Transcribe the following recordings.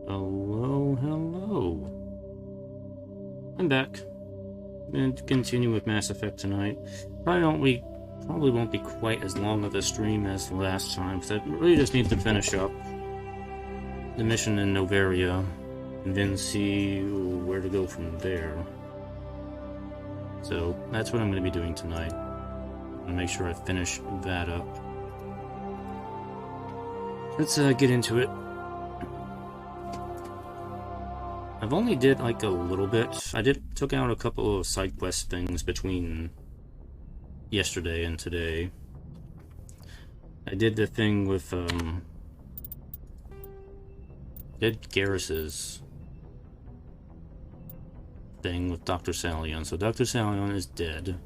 Hello, hello. I'm back. And continue with Mass Effect tonight. Probably won't be quite as long of a stream as last time, because I really just need to finish up the mission in Noveria and then see where to go from there. So that's what I'm going to be doing tonight. I'm going to make sure I finish that up. Let's get into it. I've only did like a little bit. I took out a couple of side quest things between yesterday and today. I did the thing with did Garrus's thing with Dr. Salion. So Dr. Salion is dead.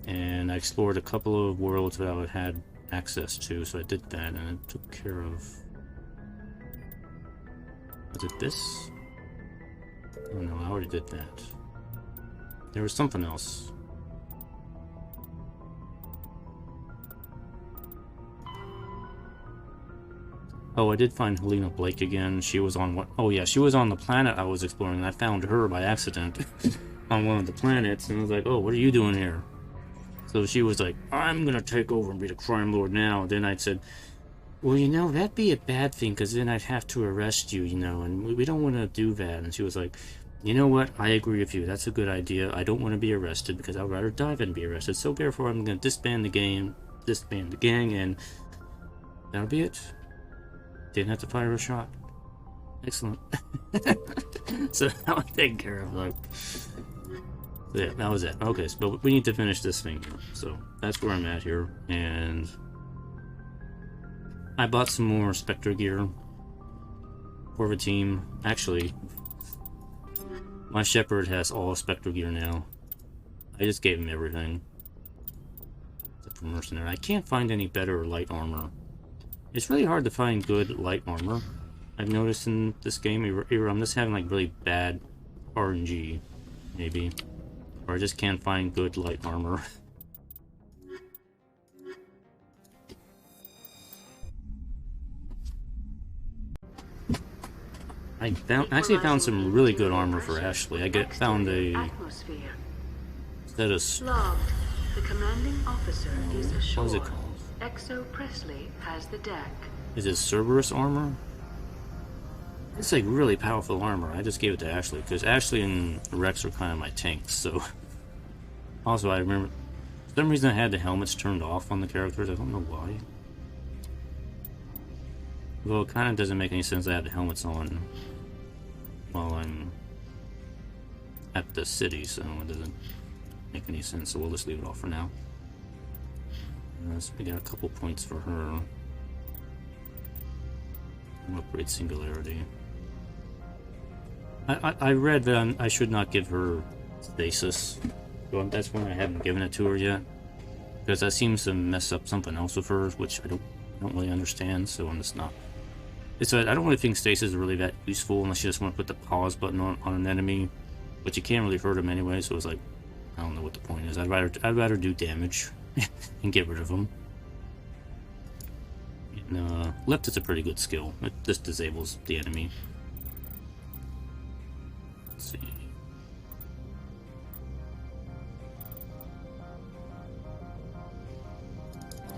And I explored a couple of worlds that I had access to, so I did that and it took care of... Was it this? Oh no, I already did that. There was something else. Oh, I did find Helena Blake again. She was on what? Oh yeah, she was on the planet I was exploring. I found her by accident on one of the planets, and I was like, oh, what are you doing here? So she was like, I'm gonna take over and be the crime lord now. Then I said, well, you know, that'd be a bad thing, because then I'd have to arrest you, you know, and we don't want to do that. And she was like, you know what, I agree with you, that's a good idea. I don't want to be arrested, because I'd rather die than be arrested, so therefore I'm going to disband the gang, and that'll be it. Didn't have to fire a shot. Excellent. So that was taken care of, like... So yeah, that was it. Okay, so but we need to finish this thing here. So that's where I'm at here, and... I bought some more Spectre gear for the team. Actually, my Shepard has all Spectre gear now. I just gave him everything. Except for Mercenary. I can't find any better light armor. It's really hard to find good light armor, I've noticed in this game. Either I'm just having like really bad RNG, maybe. Or I just can't find good light armor. I actually found some really good armor for Ashley. Found a set of... The commanding officer is ashore. What is it called? Exo Presley has the deck. Is it Cerberus armor? It's like really powerful armor. I just gave it to Ashley because Ashley and Wrex are kind of my tanks. So also I remember for some reason I had the helmets turned off on the characters. I don't know why. Well, it kind of doesn't make any sense I have the helmets on while I'm at the city, so it doesn't make any sense, so we'll just leave it off for now. So we got a couple points for her. Upgrade Singularity. I read that I should not give her stasis, so that's why I haven't given it to her yet, because that seems to mess up something else with her, which I don't really understand, so I'm just not... I don't really think stasis is really that useful unless you just want to put the pause button on an enemy, but you can't really hurt him anyway. So it's like, I don't know what the point is. I'd rather do damage and get rid of them. And, left is a pretty good skill. It just disables the enemy. Let's see.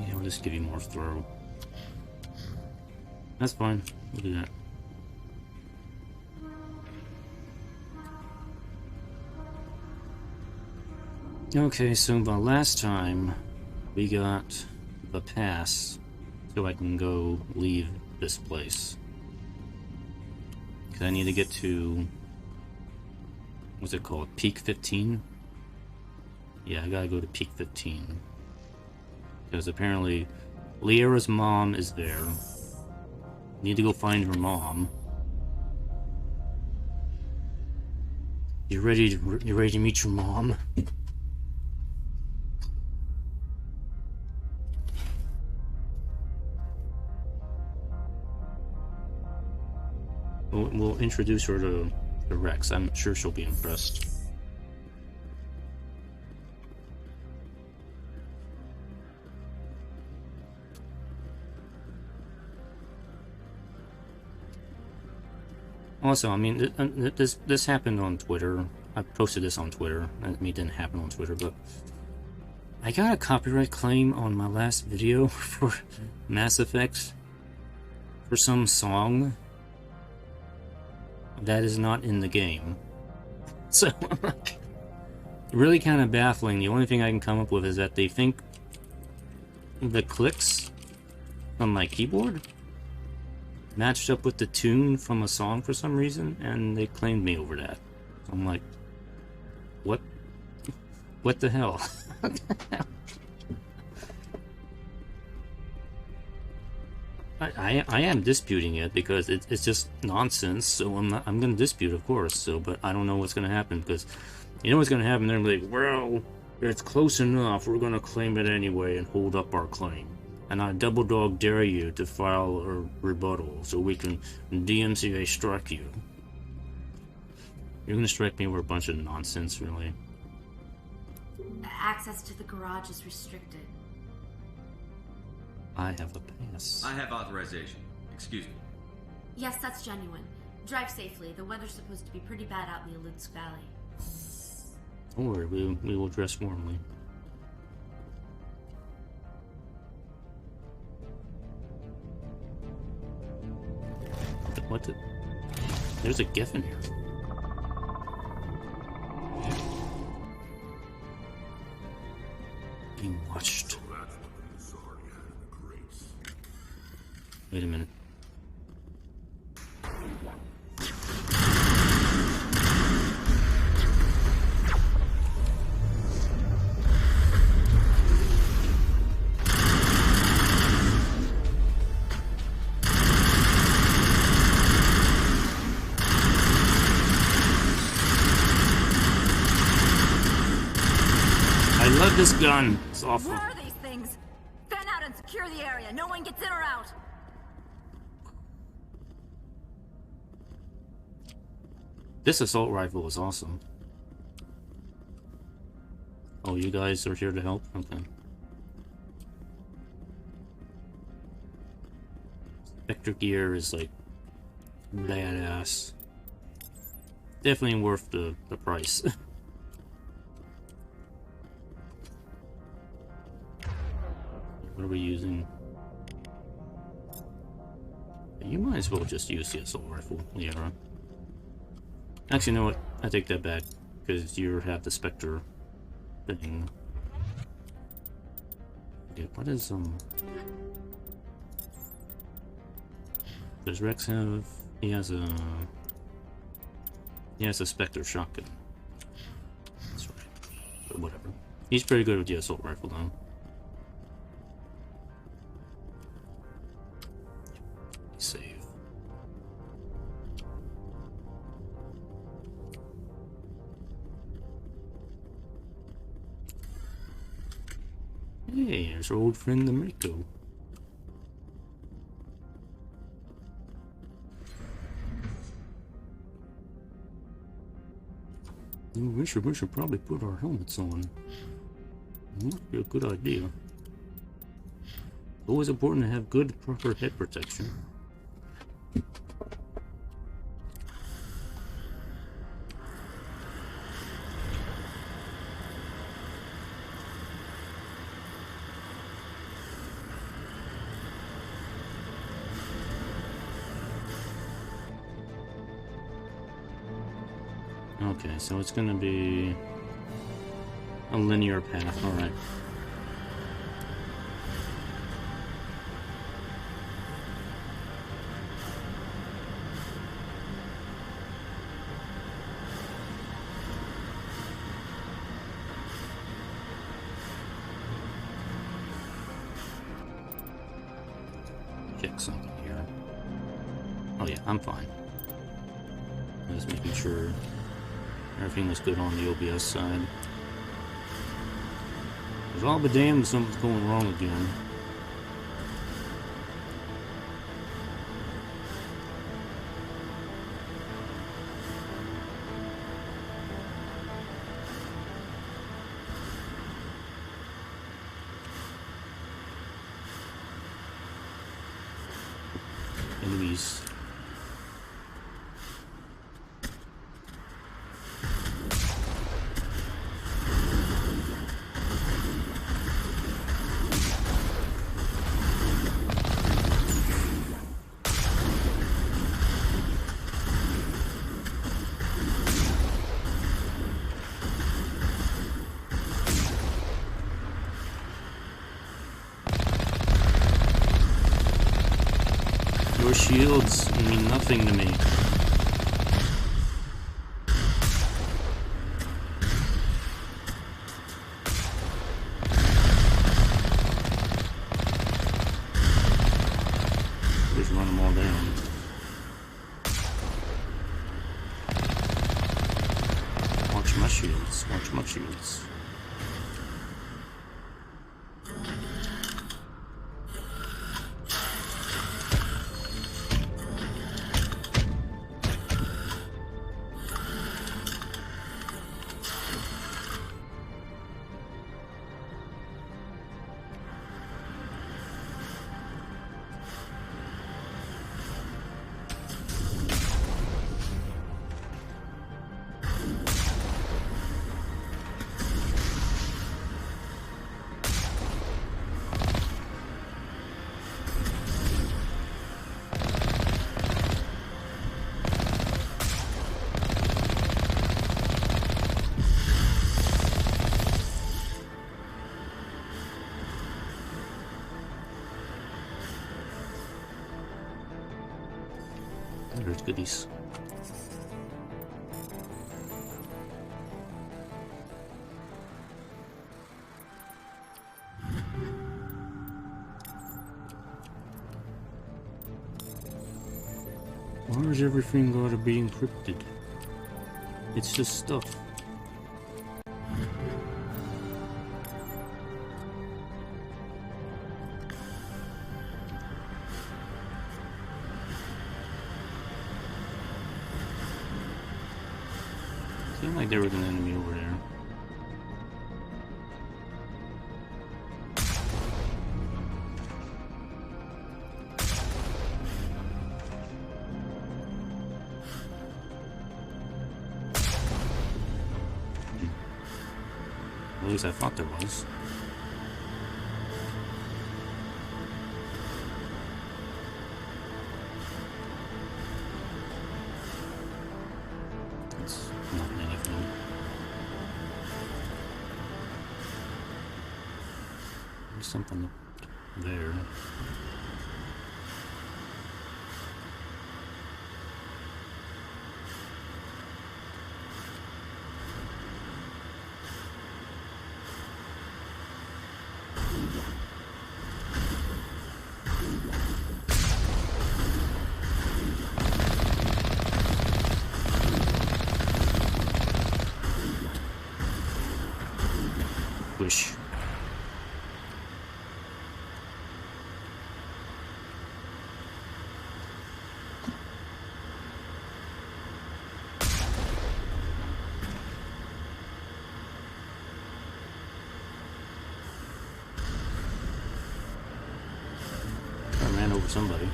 Yeah, we'll just give you more throw. That's fine. We'll do that. Okay, so the last time we got the pass so I can go leave this place. Because I need to get to... What's it called? Peak 15? Yeah, I gotta go to Peak 15. Because apparently Liara's mom is there. Need to go find her mom. You ready to meet your mom? We'll introduce her to Wrex. I'm sure she'll be impressed. Also, I mean, this happened on Twitter. I posted this on Twitter. I mean, it didn't happen on Twitter, but I got a copyright claim on my last video for Mass Effect for some song that is not in the game. So, really kind of baffling. The only thing I can come up with is that they think the clicks on my keyboard matched up with the tune from a song for some reason, and they claimed me over that. So I'm like, what? What the hell? I am disputing it because it's just nonsense. So I'm going to dispute, of course. So, but I don't know what's going to happen because you know what's going to happen. They're going to be like, well, it's close enough. We're going to claim it anyway and hold up our claim. And I double dog dare you to file a rebuttal so we can DMCA strike you. You're going to strike me over a bunch of nonsense, really. Access to the garage is restricted. I have a pass. I have authorization. Excuse me. Yes, that's genuine. Drive safely. The weather's supposed to be pretty bad out in the Alutsk Valley. Don't worry, we will dress warmly. What the? There's a GIF in here. Being watched. Wait a minute. I love this gun. It's awful. Where are these things? Fan out and secure the area. No one gets in or out. This assault rifle is awesome. Oh, you guys are here to help? Okay. Spectre gear is like badass. Definitely worth the price. What are we using? You might as well just use the assault rifle, Liara. Actually, you know what? I take that back, because you have the Spectre thing. Okay, what is, does Wrex have... He has a Spectre shotgun. That's right. But whatever. He's pretty good with the assault rifle, though. Save. Hey, there's our old friend the Mako. We should probably put our helmets on. Must be a good idea. Always important to have good, proper head protection. Okay, so it's gonna be a linear path, alright. Check something here. Oh yeah, I'm fine. Just making sure everything is good on the OBS side. Because I'll be damned if something's going wrong again. Your shields mean nothing to me. Just run them all down. Watch my shields. Watch my shields. There's goodies. Why is everything gotta be encrypted? It's just stuff. Seemed like there was an enemy over there. At least I thought there was. It's not anything. There's something up there. Wish. I ran over somebody.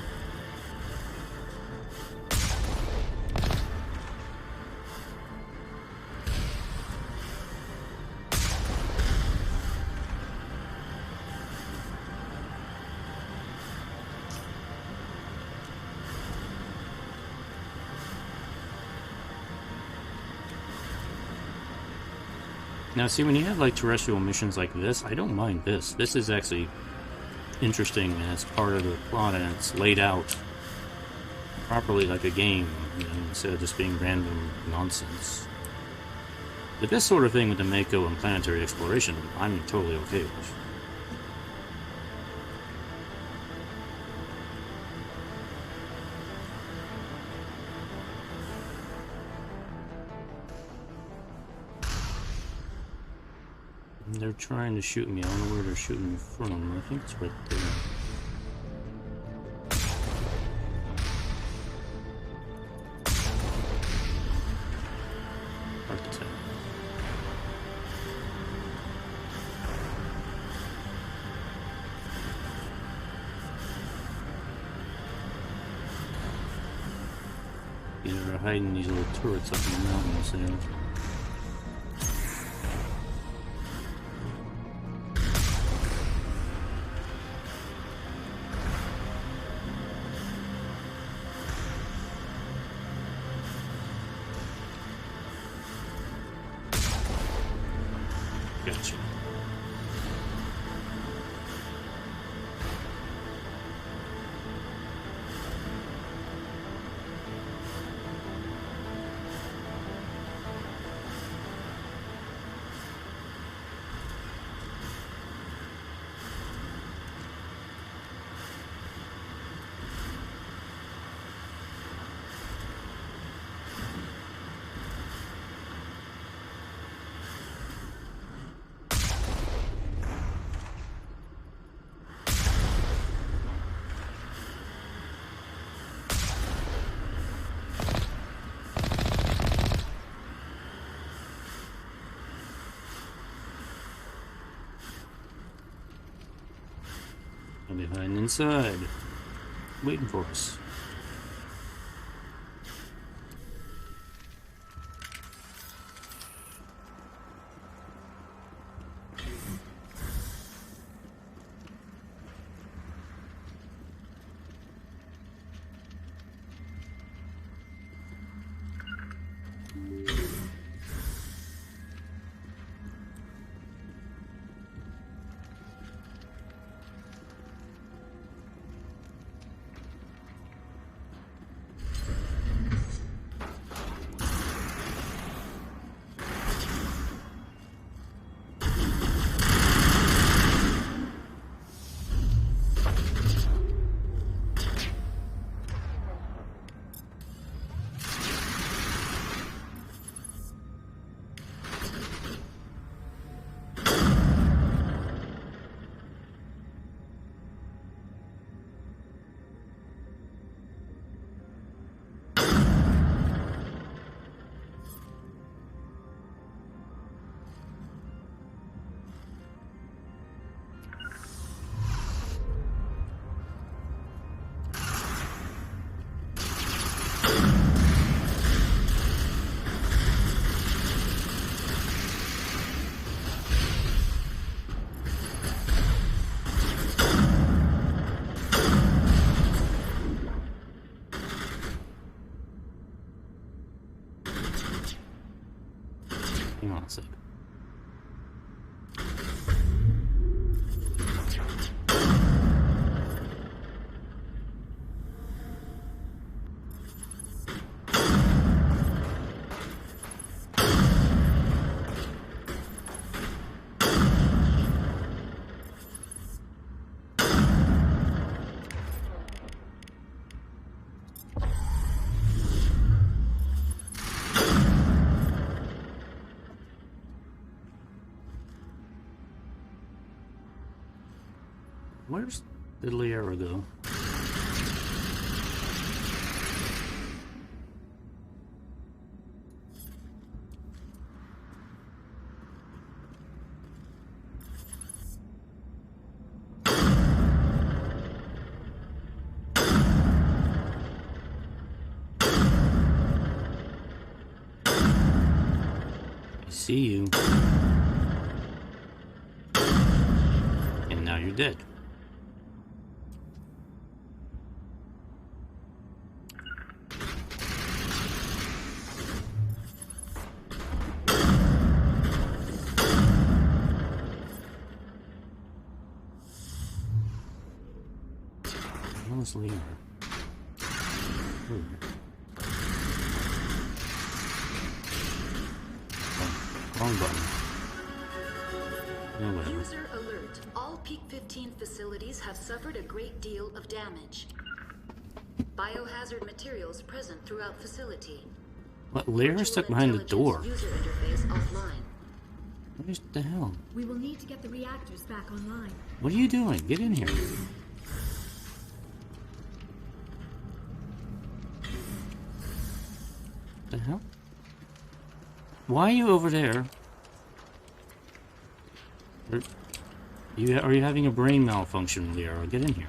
Now, see, when you have like terrestrial missions like this, I don't mind this. This is actually interesting and it's part of the plot and it's laid out properly like a game, you know, instead of just being random nonsense. But this sort of thing with the Mako and planetary exploration, I'm totally okay with. They're trying to shoot me. I don't know where they're shooting from. I think it's right there. Hard to tell. Yeah, they're hiding these little turrets up in the mountains there. Gotcha. I'll be hiding inside, waiting for us. Hang on a sec. Where's the Liara go? I see you. And now you're dead. Where's Liara? Ooh. Oh, wrong button. No way. User alert. All Peak 15 facilities have suffered a great deal of damage. Biohazard materials present throughout facility. What? Liara's stuck behind the door. User interface offline. What the hell? We will need to get the reactors back online. What are you doing? Get in here. The hell? Why are you over there? Are you having a brain malfunction, Liara? Get in here.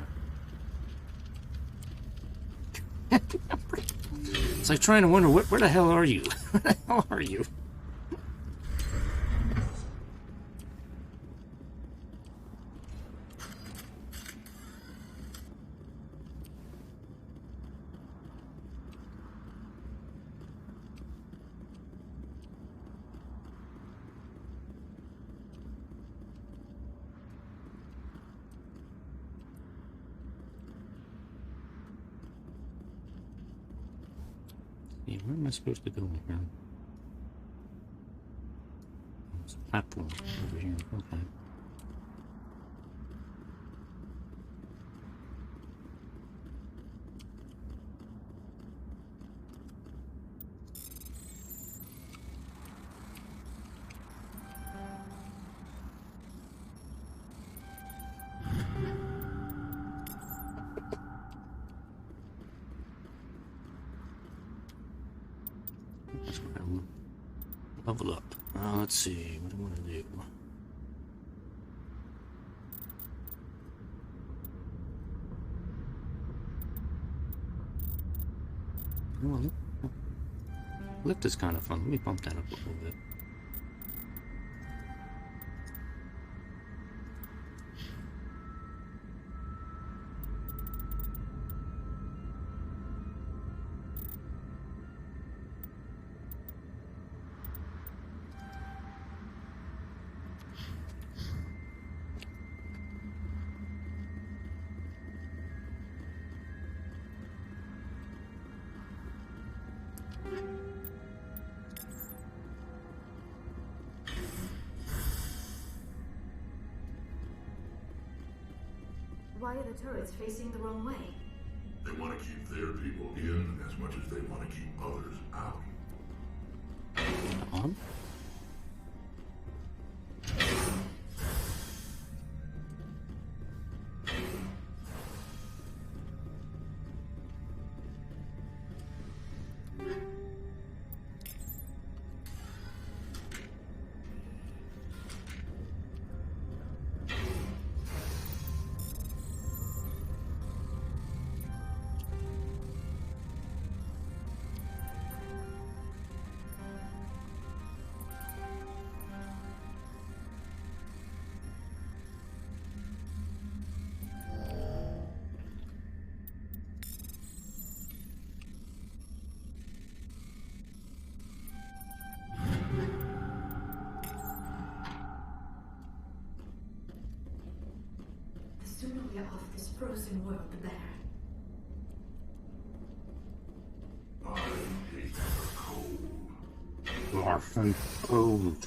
It's like trying to wonder where the hell are you? Where the hell are you? Yeah, where am I supposed to go here? There's a platform over here. Okay. Level up. Let's see. What do I want to do? Well, lift is kind of fun. Let me bump that up a little bit. Why are the turrets facing the wrong way? They want to keep their people in as much as they want to keep others out. On? The sooner we are off this frozen world, the better. I hate the cold. Rough and cold.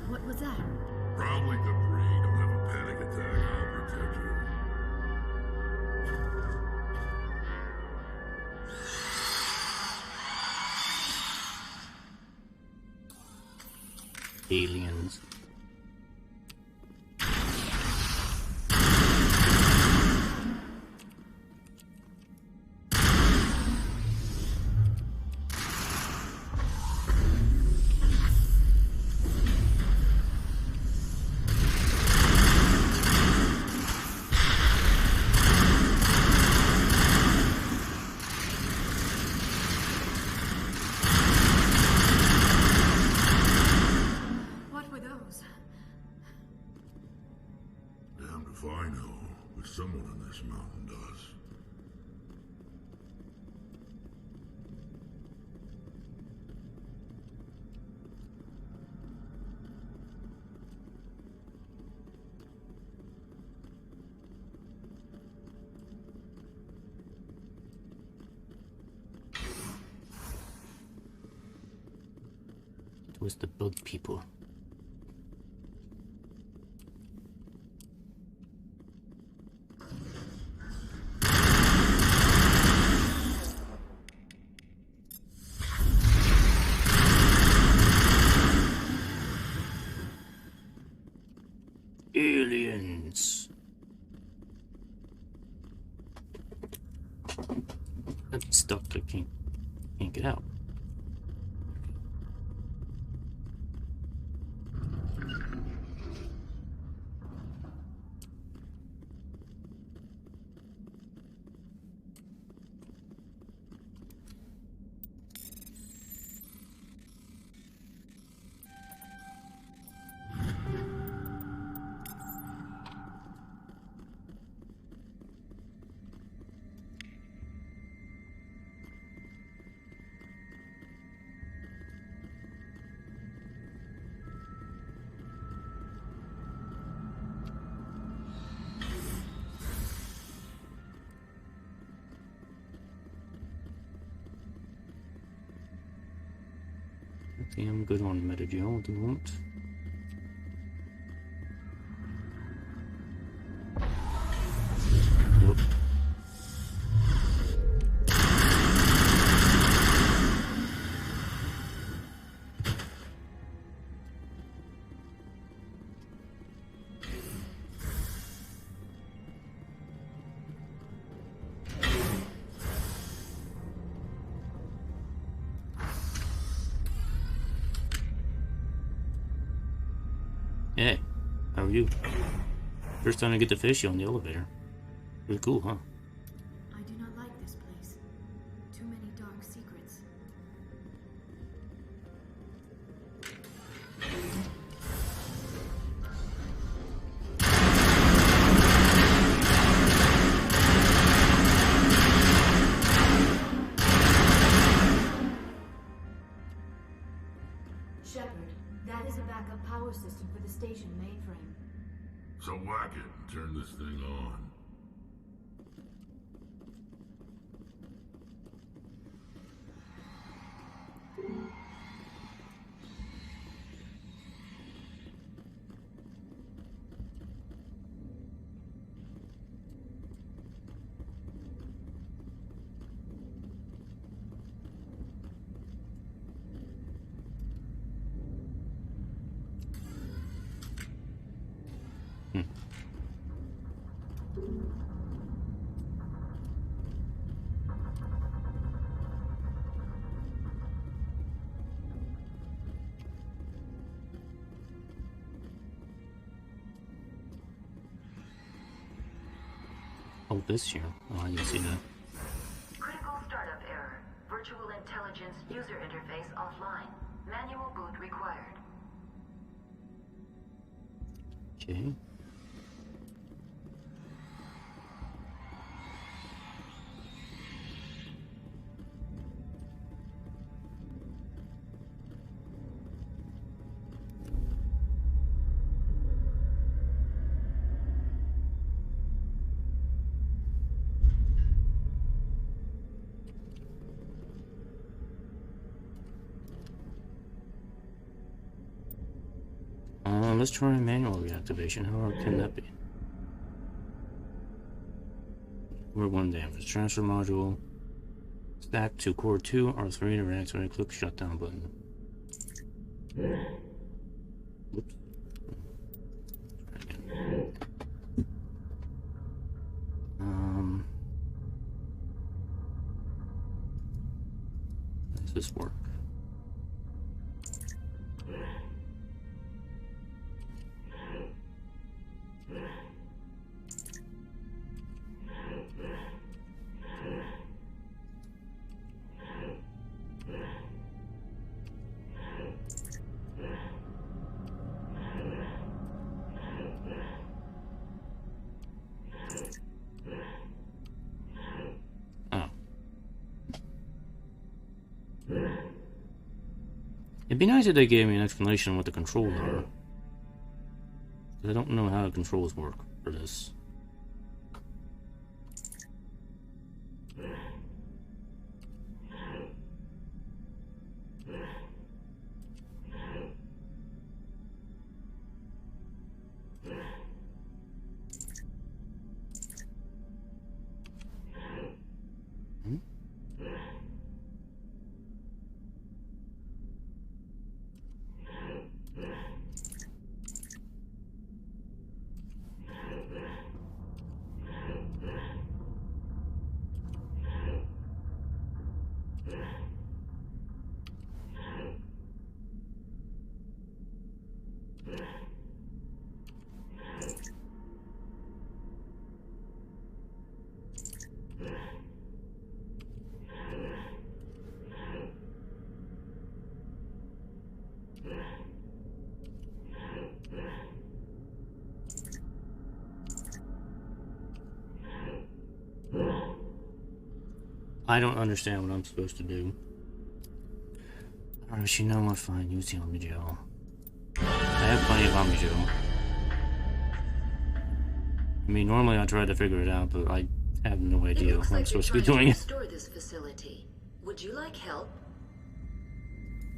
What was that? Probably debris. Don't have a panic attack. I'll protect you. Aliens. What were those? Damned if I know, but someone in this mountain does. It was the bug people. Aliens. I'm stuck. I can't get out. Okay, I'm good on Metagel at the moment. Whoop. Hey, how are you? First time I get to fish you on the elevator. Pretty cool, huh? I do not like this place. Too many dark secrets. Shepard, that is a backup power system for the station mainframe. So whack it and turn this thing on. Oh, this here. Oh, I didn't see that. Critical startup error. Virtual intelligence user interface offline. Manual boot required. Okay. Let's try manual reactivation. How hard can that be? Core 1 damage. Transfer module. Stack to core 2 R3 to reactivate. Click shutdown button. Whoops. How does this work? It'd be nice if they gave me an explanation on what the controls are. I don't know how the controls work for this. I don't understand what I'm supposed to do. Alright, you know what? Fine, use the Omnigel. I have plenty of Omnigel. I mean, normally I try to figure it out, but I have no idea what I'm supposed to be doing. Restore this facility. Would you like help?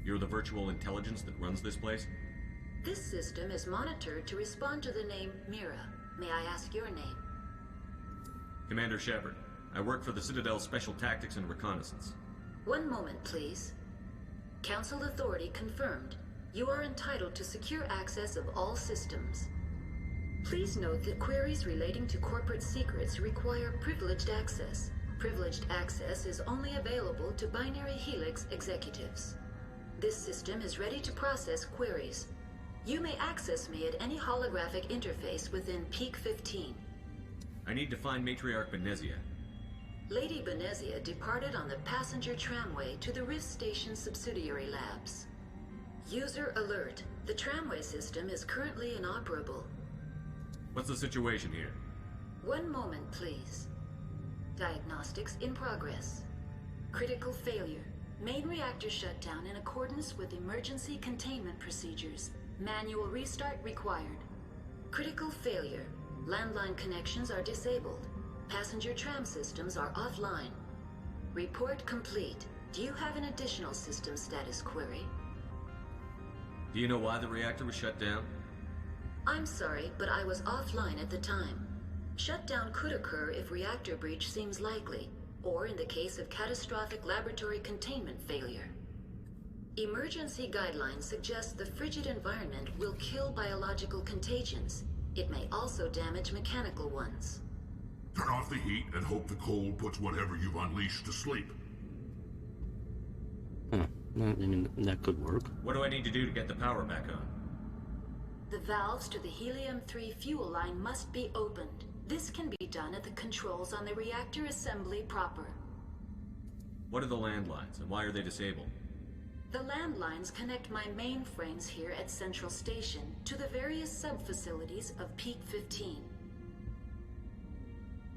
You're the virtual intelligence that runs this place? This system is monitored to respond to the name Mira. May I ask your name? Commander Shepard. I work for the Citadel's Special Tactics and Reconnaissance. One moment, please. Council authority confirmed. You are entitled to secure access of all systems. Please note that queries relating to corporate secrets require privileged access. Privileged access is only available to Binary Helix executives. This system is ready to process queries. You may access me at any holographic interface within Peak 15. I need to find Matriarch Benezia. Lady Benezia departed on the passenger tramway to the Rift Station subsidiary labs. User alert. The tramway system is currently inoperable. What's the situation here? One moment, please. Diagnostics in progress. Critical failure. Main reactor shutdown in accordance with emergency containment procedures. Manual restart required. Critical failure. Landline connections are disabled. Passenger tram systems are offline. Report complete. Do you have an additional system status query? Do you know why the reactor was shut down? I'm sorry, but I was offline at the time. Shutdown could occur if reactor breach seems likely, or in the case of catastrophic laboratory containment failure. Emergency guidelines suggest the frigid environment will kill biological contagions. It may also damage mechanical ones. Turn off the heat and hope the cold puts whatever you've unleashed to sleep. Huh. Well, I mean, that could work. What do I need to do to get the power back on? The valves to the helium-3 fuel line must be opened. This can be done at the controls on the reactor assembly proper. What are the landlines, and why are they disabled? The landlines connect my mainframes here at Central Station to the various sub-facilities of Peak 15.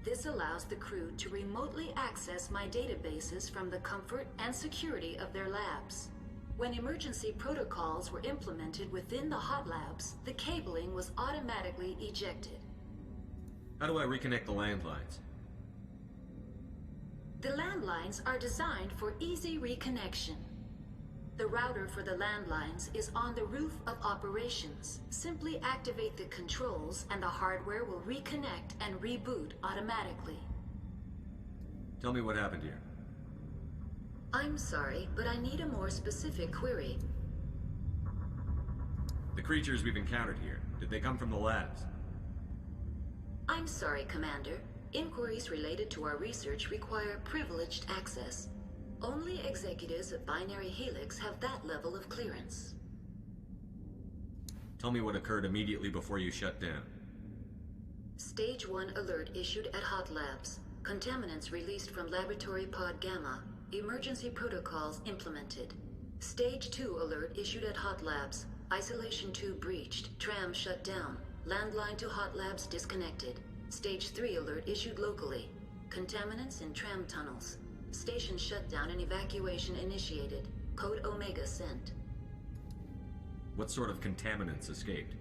This allows the crew to remotely access my databases from the comfort and security of their labs. When emergency protocols were implemented within the hot labs, the cabling was automatically ejected. How do I reconnect the landlines? The landlines are designed for easy reconnection. The router for the landlines is on the roof of operations. Simply activate the controls and the hardware will reconnect and reboot automatically. Tell me what happened here. I'm sorry, but I need a more specific query. The creatures we've encountered here, did they come from the labs? I'm sorry, Commander. Inquiries related to our research require privileged access. Only executives of Binary Helix have that level of clearance. Tell me what occurred immediately before you shut down. Stage 1 alert issued at Hot Labs. Contaminants released from Laboratory Pod Gamma. Emergency protocols implemented. Stage 2 alert issued at Hot Labs. Isolation 2 breached. Tram shut down. Landline to Hot Labs disconnected. Stage 3 alert issued locally. Contaminants in tram tunnels. Station shutdown and evacuation initiated. Code Omega sent. What sort of contaminants escaped?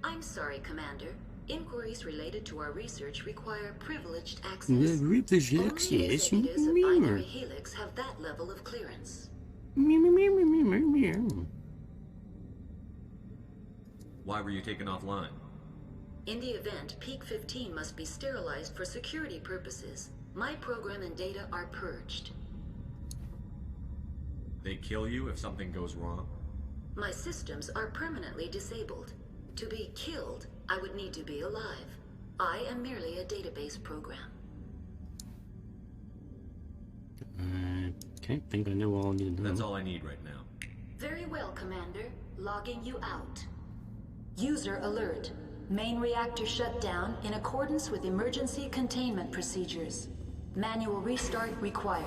I'm sorry, Commander. Inquiries related to our research require privileged access. Privileged Only access? executives of Binary Helix have that level of clearance. Why were you taken offline? In the event, Peak 15 must be sterilized for security purposes. My program and data are purged. They kill you if something goes wrong? My systems are permanently disabled. To be killed, I would need to be alive. I am merely a database program. Okay, think I know all I need to know. That's all I need right now. Very well, Commander. Logging you out. User alert. Main reactor shut down in accordance with emergency containment procedures. Manual restart required.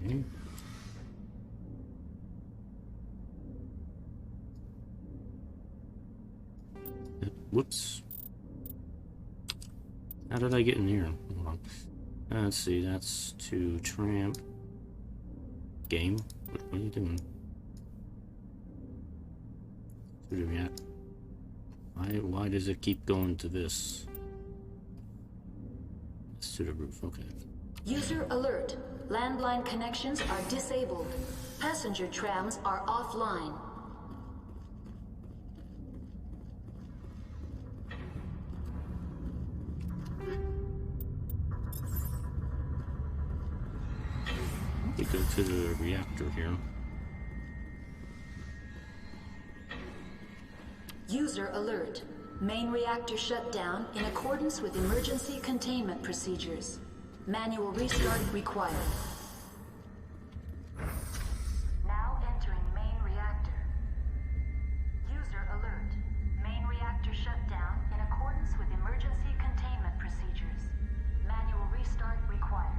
Okay. Whoops. How did I get in here? Hold on. Let's see, that's to tramp. Game? What are you doing? What are we at? Why does it keep going to this? It's to the roof, okay. User alert. Landline connections are disabled. Passenger trams are offline. We go to the reactor here. User alert. Main reactor shut down in accordance with emergency containment procedures. Manual restart required. Now entering main reactor. User alert. Main reactor shut down in accordance with emergency containment procedures. Manual restart required.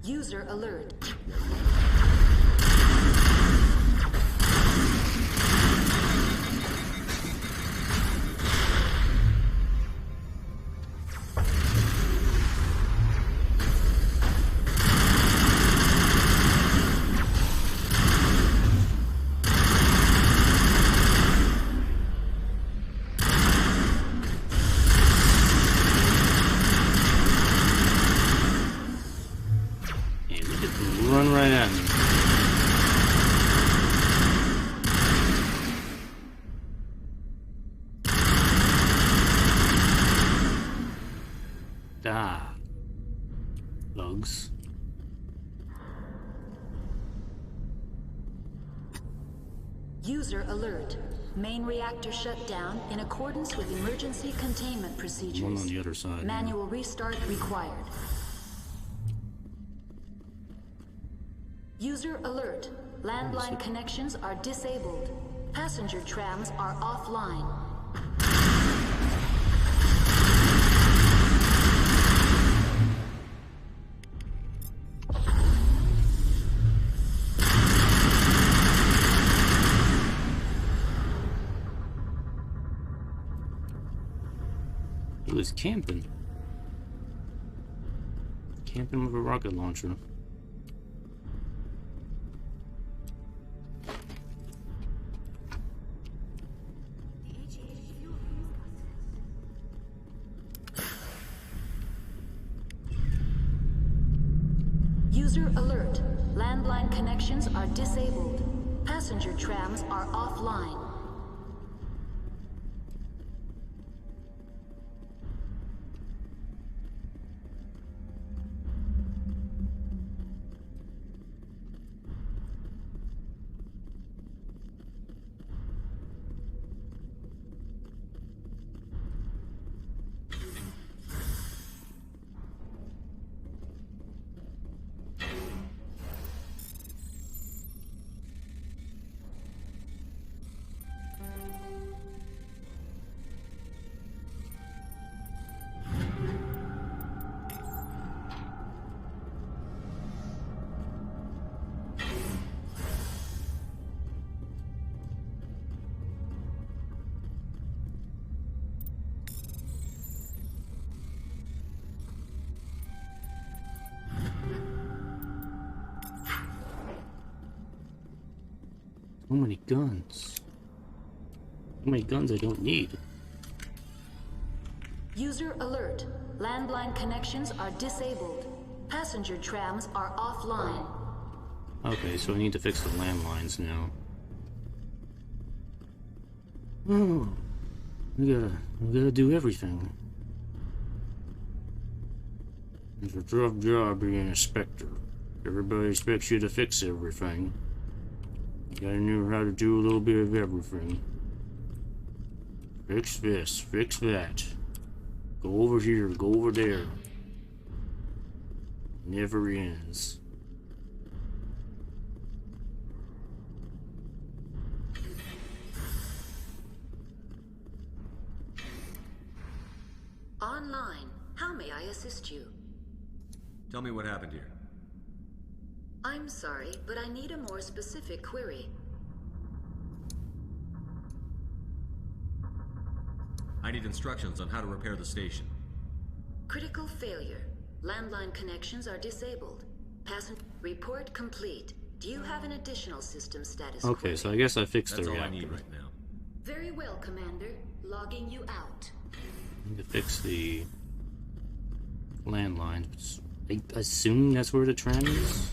User alert. Run right at me. Ah. Bugs. User alert. Main reactor shut down in accordance with emergency containment procedures. One on the other side. Manual restart required. User alert. Landline connections are disabled. Passenger trams are offline. He was camping. Camping with a rocket launcher. User alert. Landline connections are disabled. Passenger trams are offline. So many guns. So many guns I don't need. User alert. Landline connections are disabled. Passenger trams are offline. Okay, so I need to fix the landlines now. Oh, we gotta do everything. It's a tough job being an inspector. Everybody expects you to fix everything. You gotta know how to do a little bit of everything. Fix this, fix that. Go over here, go over there. Never ends. Online. How may I assist you? Tell me what happened here. I'm sorry, but I need a more specific query. I need instructions on how to repair the station. Critical failure. Landline connections are disabled. Passenger report complete. Do you have an additional system status? Okay, so I guess I fixed the That's all I reactor. need right now. Very well, Commander. Logging you out. I need to fix the landlines. I assume that's where the tram is.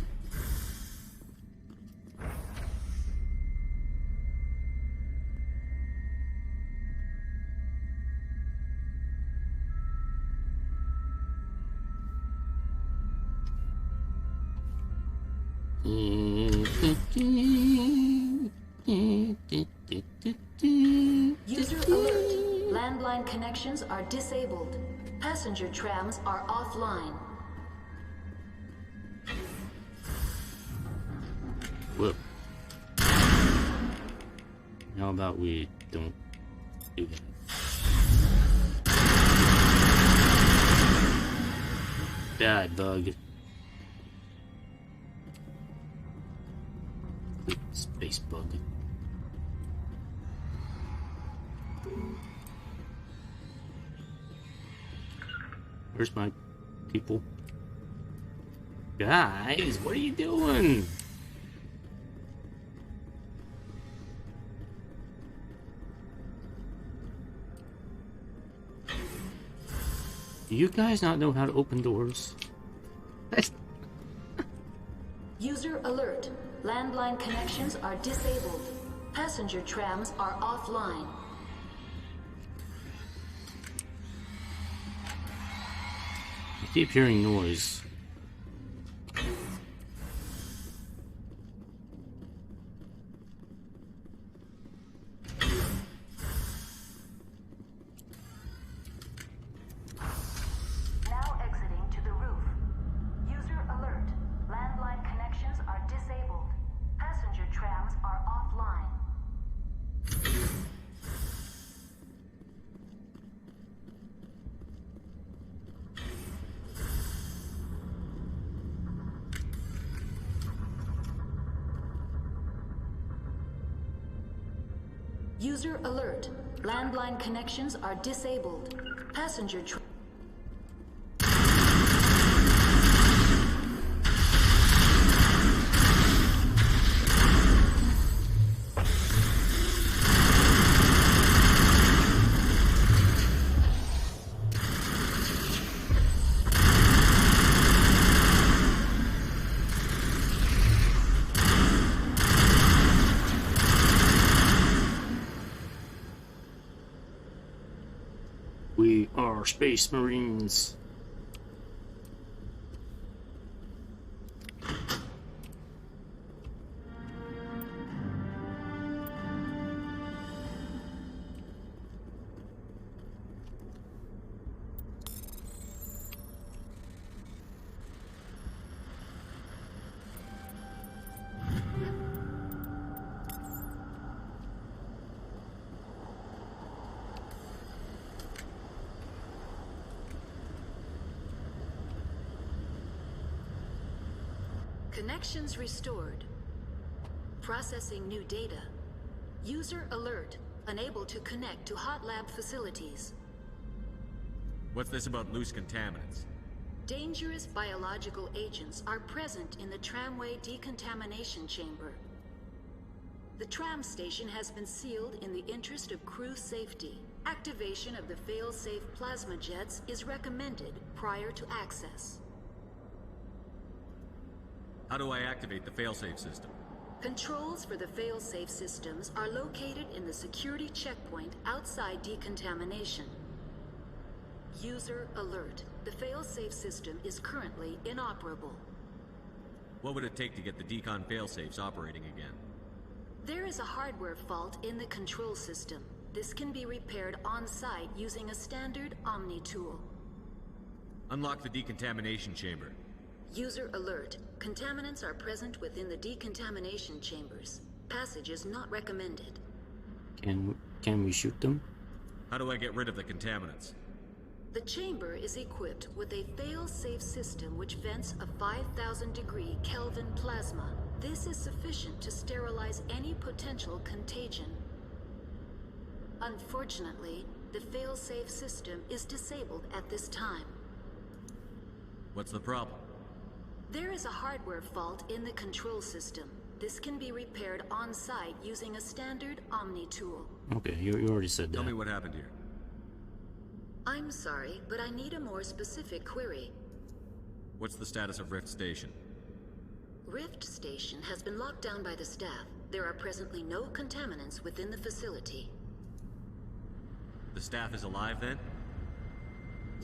User alert. Landline connections are disabled. Passenger trams are offline. Whoop. How about we don't do that? Bad bug. Space bug. Where's my people? Guys, what are you doing? Do you guys not know how to open doors? User alert. Landline connections are disabled. Passenger trams are offline. I keep hearing noise. Now exiting to the roof. User alert. Landline connections are disabled. Passenger trams are offline. User alert. Landline connections are disabled. Passenger We are Space Marines. Connections restored. Processing new data. User alert. Unable to connect to hot lab facilities. What's this about loose contaminants? Dangerous biological agents are present in the tramway decontamination chamber. The tram station has been sealed in the interest of crew safety. Activation of the fail-safe plasma jets is recommended prior to access. How do I activate the failsafe system? Controls for the fail-safe systems are located in the security checkpoint outside decontamination. User alert. The fail-safe system is currently inoperable. What would it take to get the decon failsafes operating again? There is a hardware fault in the control system. This can be repaired on-site using a standard Omni tool. Unlock the decontamination chamber. User alert. Contaminants are present within the decontamination chambers. Passage is not recommended. Can we shoot them? How do I get rid of the contaminants? The chamber is equipped with a fail-safe system which vents a 5,000-degree Kelvin plasma. This is sufficient to sterilize any potential contagion. Unfortunately, the fail-safe system is disabled at this time. What's the problem? There is a hardware fault in the control system. This can be repaired on-site using a standard Omni tool. Okay, you already said that. Tell me what happened here. I'm sorry, but I need a more specific query. What's the status of Rift Station? Rift Station has been locked down by the staff. There are presently no contaminants within the facility. The staff is alive then?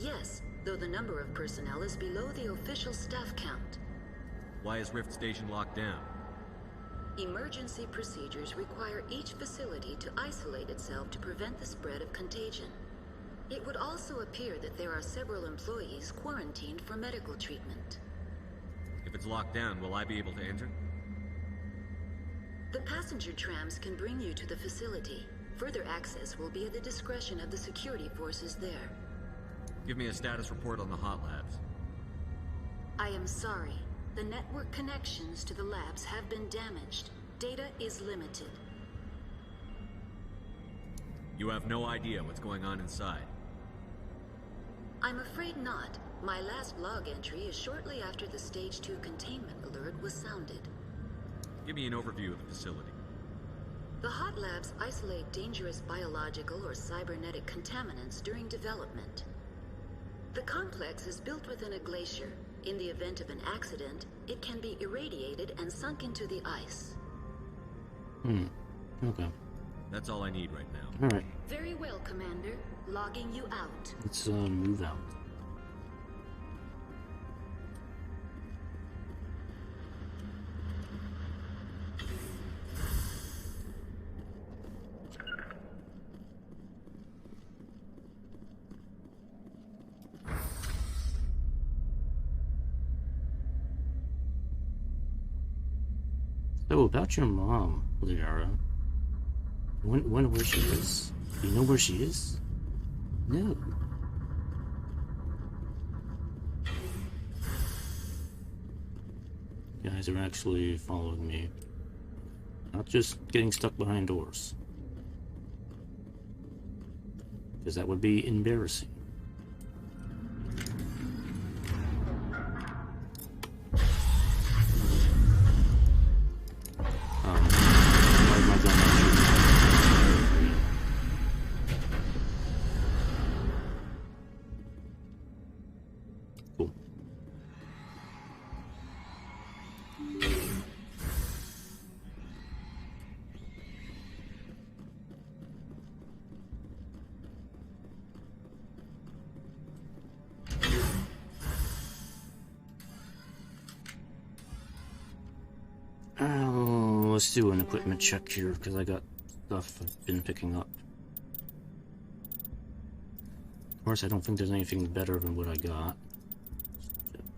Yes, though the number of personnel is below the official staff count. Why is Rift Station locked down? Emergency procedures require each facility to isolate itself to prevent the spread of contagion. It would also appear that there are several employees quarantined for medical treatment. If it's locked down, will I be able to enter? The passenger trams can bring you to the facility. Further access will be at the discretion of the security forces there. Give me a status report on the hot labs. I am sorry. The network connections to the labs have been damaged. Data is limited. You have no idea what's going on inside. I'm afraid not. My last log entry is shortly after the Stage 2 containment alert was sounded. Give me an overview of the facility. The hot labs isolate dangerous biological or cybernetic contaminants during development. The complex is built within a glacier. In the event of an accident, it can be irradiated and sunk into the ice. Okay. That's all I need right now. Alright. Very well, Commander. Logging you out. Let's move out. So, about your mom, Liara. Where she is? Do you know where she is? No. You guys are actually following me. Not just getting stuck behind doors. Because that would be embarrassing. Let's do an equipment check here, because I got stuff I've been picking up. Of course, I don't think there's anything better than what I got.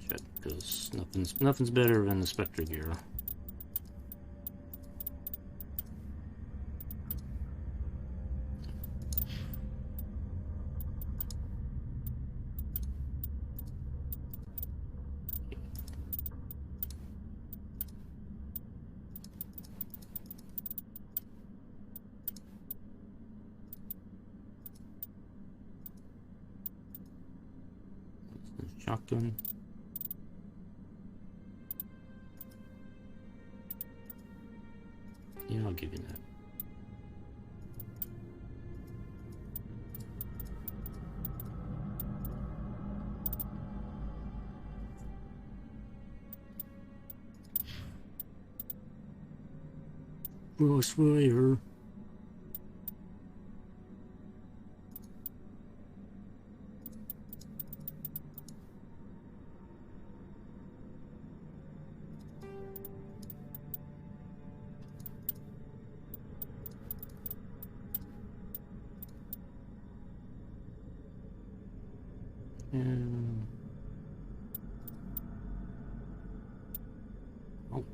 Check, because nothing's better than the Spectre gear. Shotgun. Yeah, I'll give you that. Crossfire. Oh.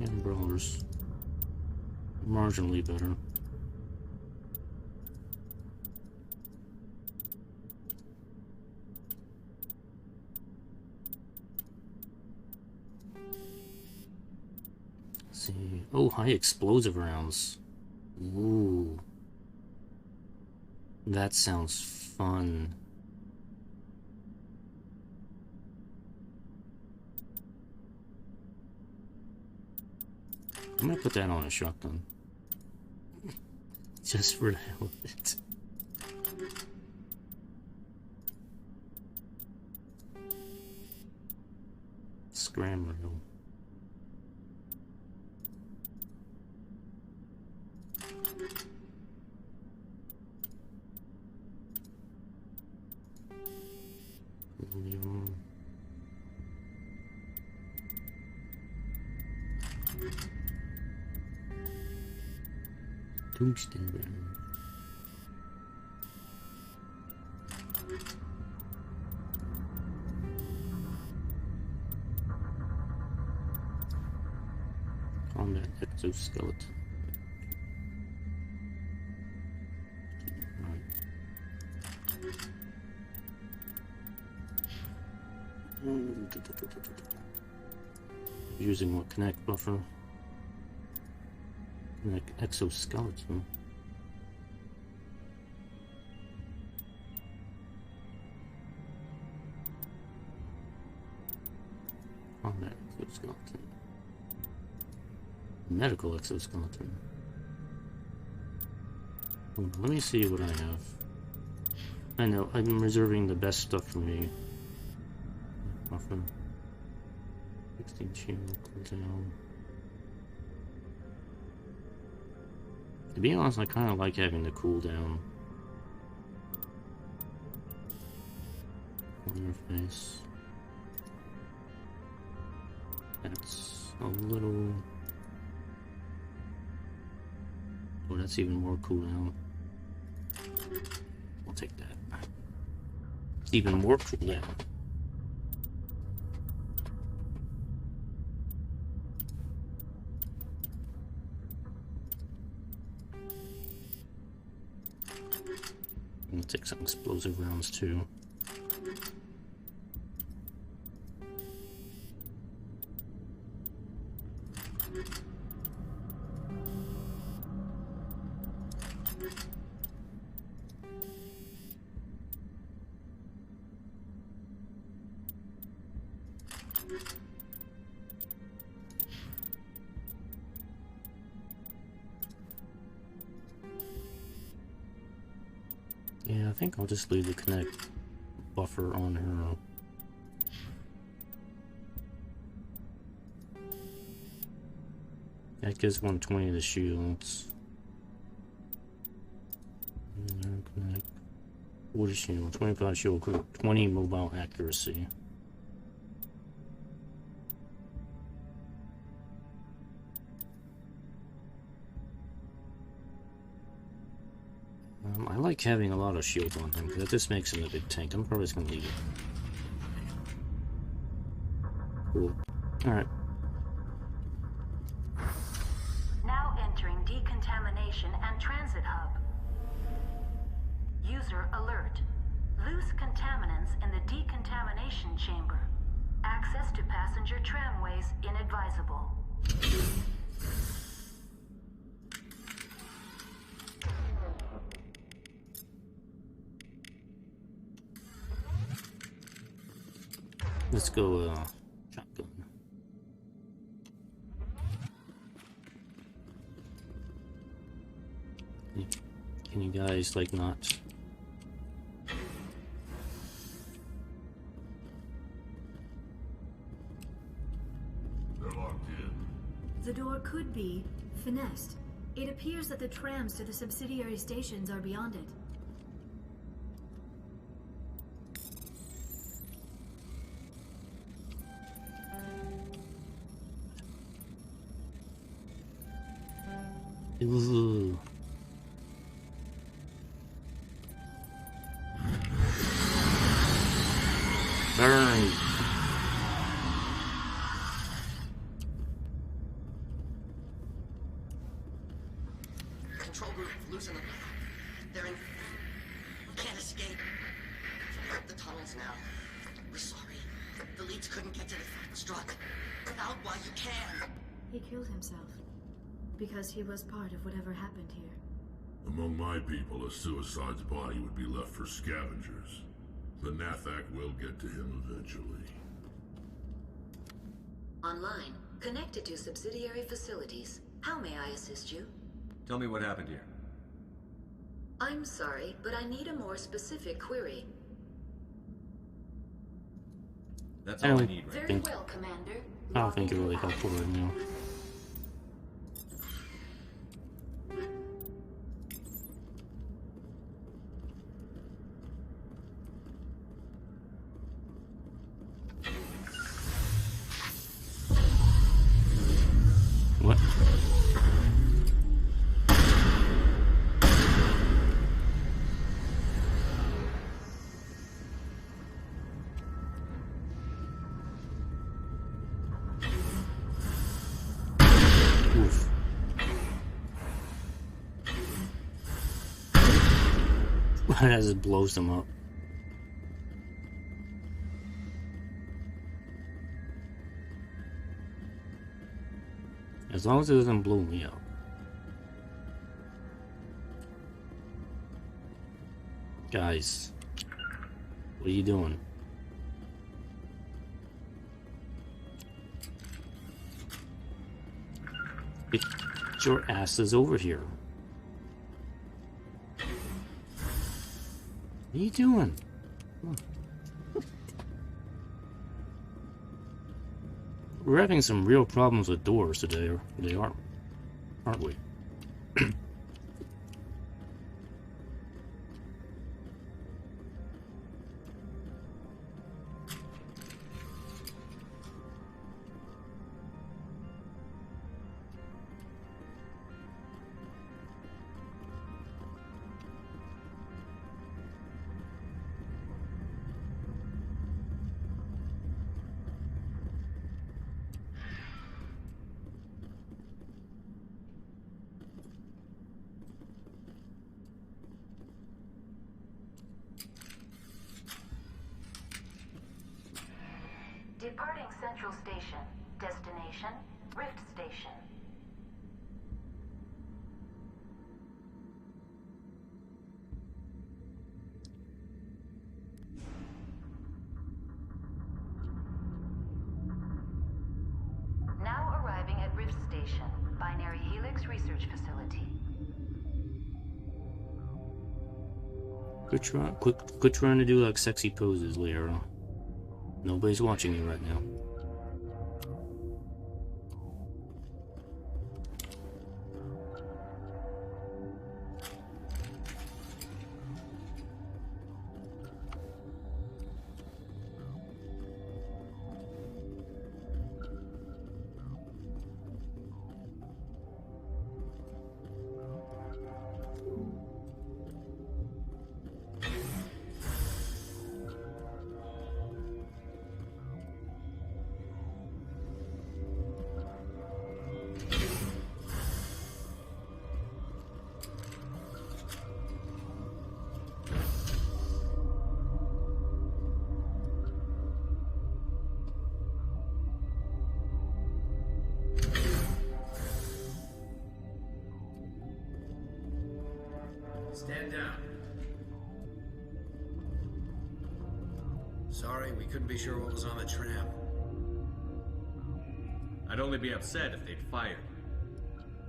And brawlers. Marginally better. see. Oh, high explosive rounds. Ooh. That sounds fun. I'm gonna put that on a shotgun. Just for the hell of it. Scram rail. Tungsten burn. Combat exoskeleton. Using what? Connect buffer? Connect exoskeleton. Combat exoskeleton. Medical exoskeleton. Hold on, let me see what I have. I know, I'm reserving the best stuff for me. Buffer. 16 shield, cooldown. To be honest, I kind of like having the cooldown. Interface. That's a little... Oh, that's even more cooldown. I'll take that. It's even more cooldown. I'm gonna take some explosive rounds too. Yeah, I think I'll just leave the connect buffer on her. That gives 120 of the shields. Connect. 40 shield, 25 shield, 20 mobile accuracy. I like having a lot of shield on him, because that just makes him a big tank. I'm probably just going to leave it. Cool. Alright. Now entering decontamination and transit hub. User alert. Loose contaminants in the decontamination chamber. Access to passenger tramways inadvisable. Let's go, shotgun. Can you guys, like, not... They're locked in. The door could be finessed. It appears that the trams to the subsidiary stations are beyond it. Ooh. Burn. Control group, loosen them. They're in... We can't escape. Break the tunnels now. We're sorry. The leads couldn't get to the strut. Get out while you can. He killed himself. Because he was part of whatever happened here. Among my people, a suicide's body would be left for scavengers. The Nathak will get to him eventually. Online, connected to subsidiary facilities. How may I assist you? Tell me what happened here. I'm sorry, but I need a more specific query. That's all I need right Very well, Commander. I don't think it really helpful right now. What? Oof. That just blows them up. As long as it doesn't blow me up. Guys, what are you doing? Get your asses over here. What are you doing? We're having some real problems with doors today, or they are, aren't we? Departing Central Station. Destination, Rift Station. Now arriving at Rift Station, Binary Helix Research Facility. Quit trying to do like sexy poses, Liara. Nobody's watching you right now. Stand down. Sorry, we couldn't be sure what was on the tram. I'd only be upset if they'd fired.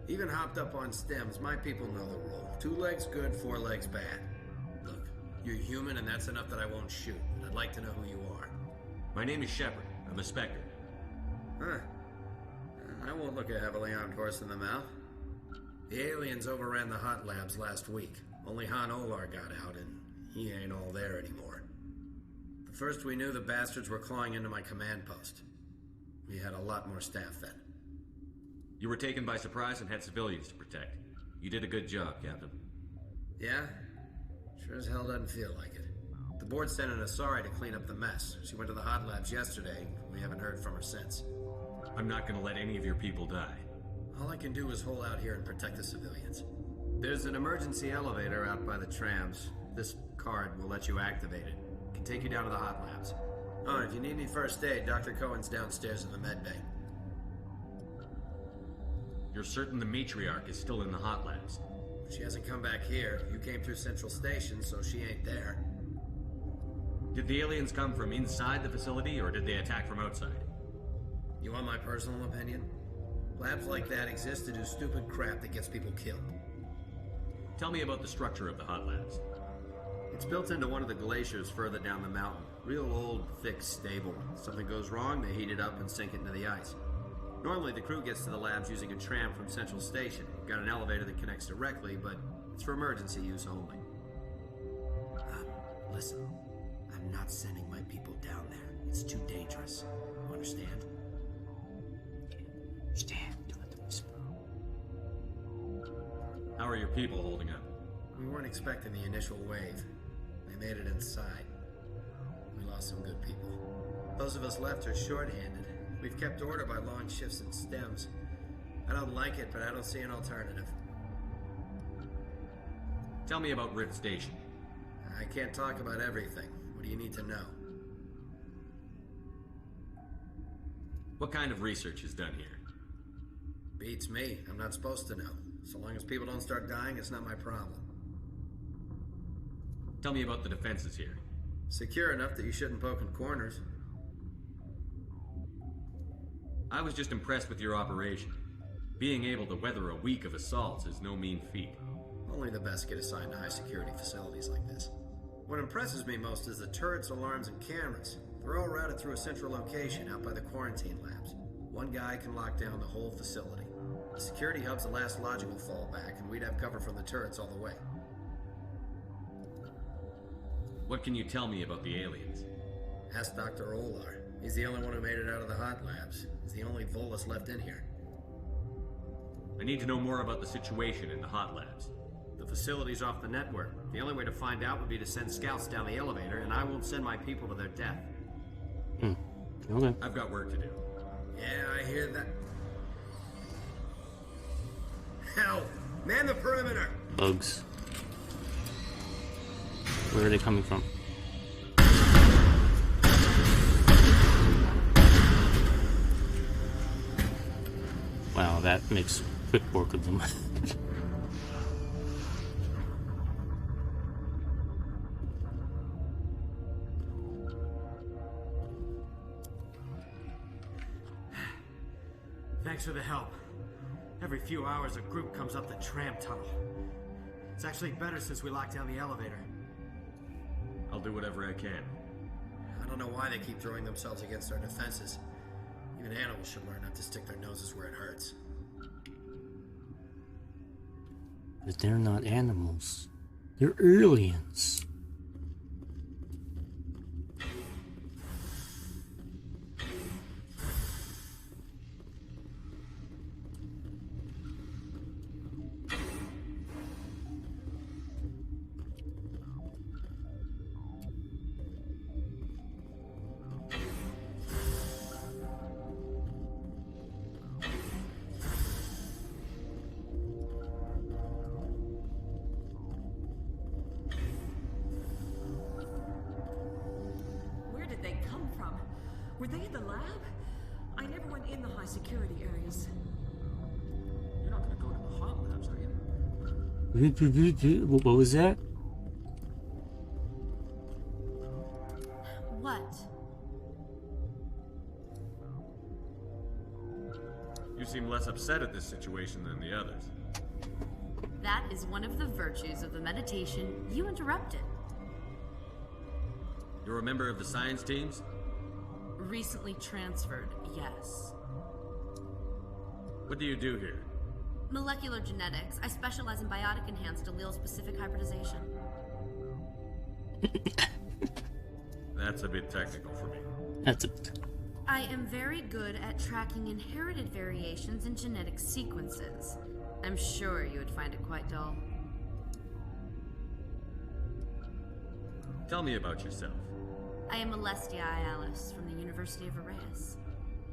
Even hopped up on stems, my people know the rule. 2 legs good, 4 legs bad. Look, you're human and that's enough that I won't shoot. But I'd like to know who you are. My name is Shepard. I'm a Spectre. Huh. I won't look a heavily armed horse in the mouth. The aliens overran the hot labs last week. Only Han Olar got out, and he ain't all there anymore. The first we knew, the bastards were clawing into my command post. We had a lot more staff then. You were taken by surprise and had civilians to protect. You did a good job, Captain. Yeah? Sure as hell doesn't feel like it. The board sent an Asari to clean up the mess. She went to the hot labs yesterday. We haven't heard from her since. I'm not gonna let any of your people die. All I can do is hold out here and protect the civilians. There's an emergency elevator out by the trams. This card will let you activate it. It can take you down to the hot labs. Oh, and if you need any first aid, Dr. Cohen's downstairs in the med bay. You're certain the matriarch is still in the hot labs? She hasn't come back here. You came through Central Station, so she ain't there. Did the aliens come from inside the facility, or did they attack from outside? You want my personal opinion? Labs like that exist to do stupid crap that gets people killed. Tell me about the structure of the hot labs. It's built into one of the glaciers further down the mountain. Real old, thick, stable. Something goes wrong, they heat it up and sink it into the ice. Normally, the crew gets to the labs using a tram from Central Station. Got an elevator that connects directly, but it's for emergency use only. Listen, I'm not sending my people down there. It's too dangerous. You understand? Understand. Do it to whisper. How are your people holding up? We weren't expecting the initial wave. They made it inside. We lost some good people. Those of us left are short-handed. We've kept order by long shifts and stems. I don't like it, but I don't see an alternative. Tell me about Rift Station. I can't talk about everything. What do you need to know? What kind of research is done here? Beats me. I'm not supposed to know. So long as people don't start dying, it's not my problem. Tell me about the defenses here. Secure enough that you shouldn't poke in corners. I was just impressed with your operation. Being able to weather a week of assaults is no mean feat. Only the best get assigned to high-security facilities like this. What impresses me most is the turrets, alarms, and cameras. They're all routed through a central location out by the quarantine labs. One guy can lock down the whole facility. The security hub's the last logical fallback, and we'd have cover from the turrets all the way. What can you tell me about the aliens? Ask Dr. Olar. He's the only one who made it out of the hot labs. He's the only Volus left in here. I need to know more about the situation in the hot labs. The facility's off the network. The only way to find out would be to send scouts down the elevator, and I won't send my people to their death. Okay. I've got work to do. Yeah, I hear that. Hell! Man the perimeter! Bugs. Where are they coming from? Wow, that makes quick work of them. Thanks for the help. Every few hours, a group comes up the tram tunnel. It's actually better since we locked down the elevator. I'll do whatever I can. I don't know why they keep throwing themselves against our defenses. Even animals should learn not to stick their noses where it hurts. But they're not animals. They're aliens. Were they in the lab? I never went in the high security areas. You're not gonna go to the hot labs, are you? What was that? What? You seem less upset at this situation than the others. That is one of the virtues of the meditation you interrupted. You're a member of the science teams? Recently transferred, yes. What do you do here? Molecular genetics. I specialize in biotic-enhanced allele-specific hybridization. That's a bit technical for me. I am very good at tracking inherited variations in genetic sequences. I'm sure you would find it quite dull. Tell me about yourself. I am Alestia Alice from the University of Arraeus.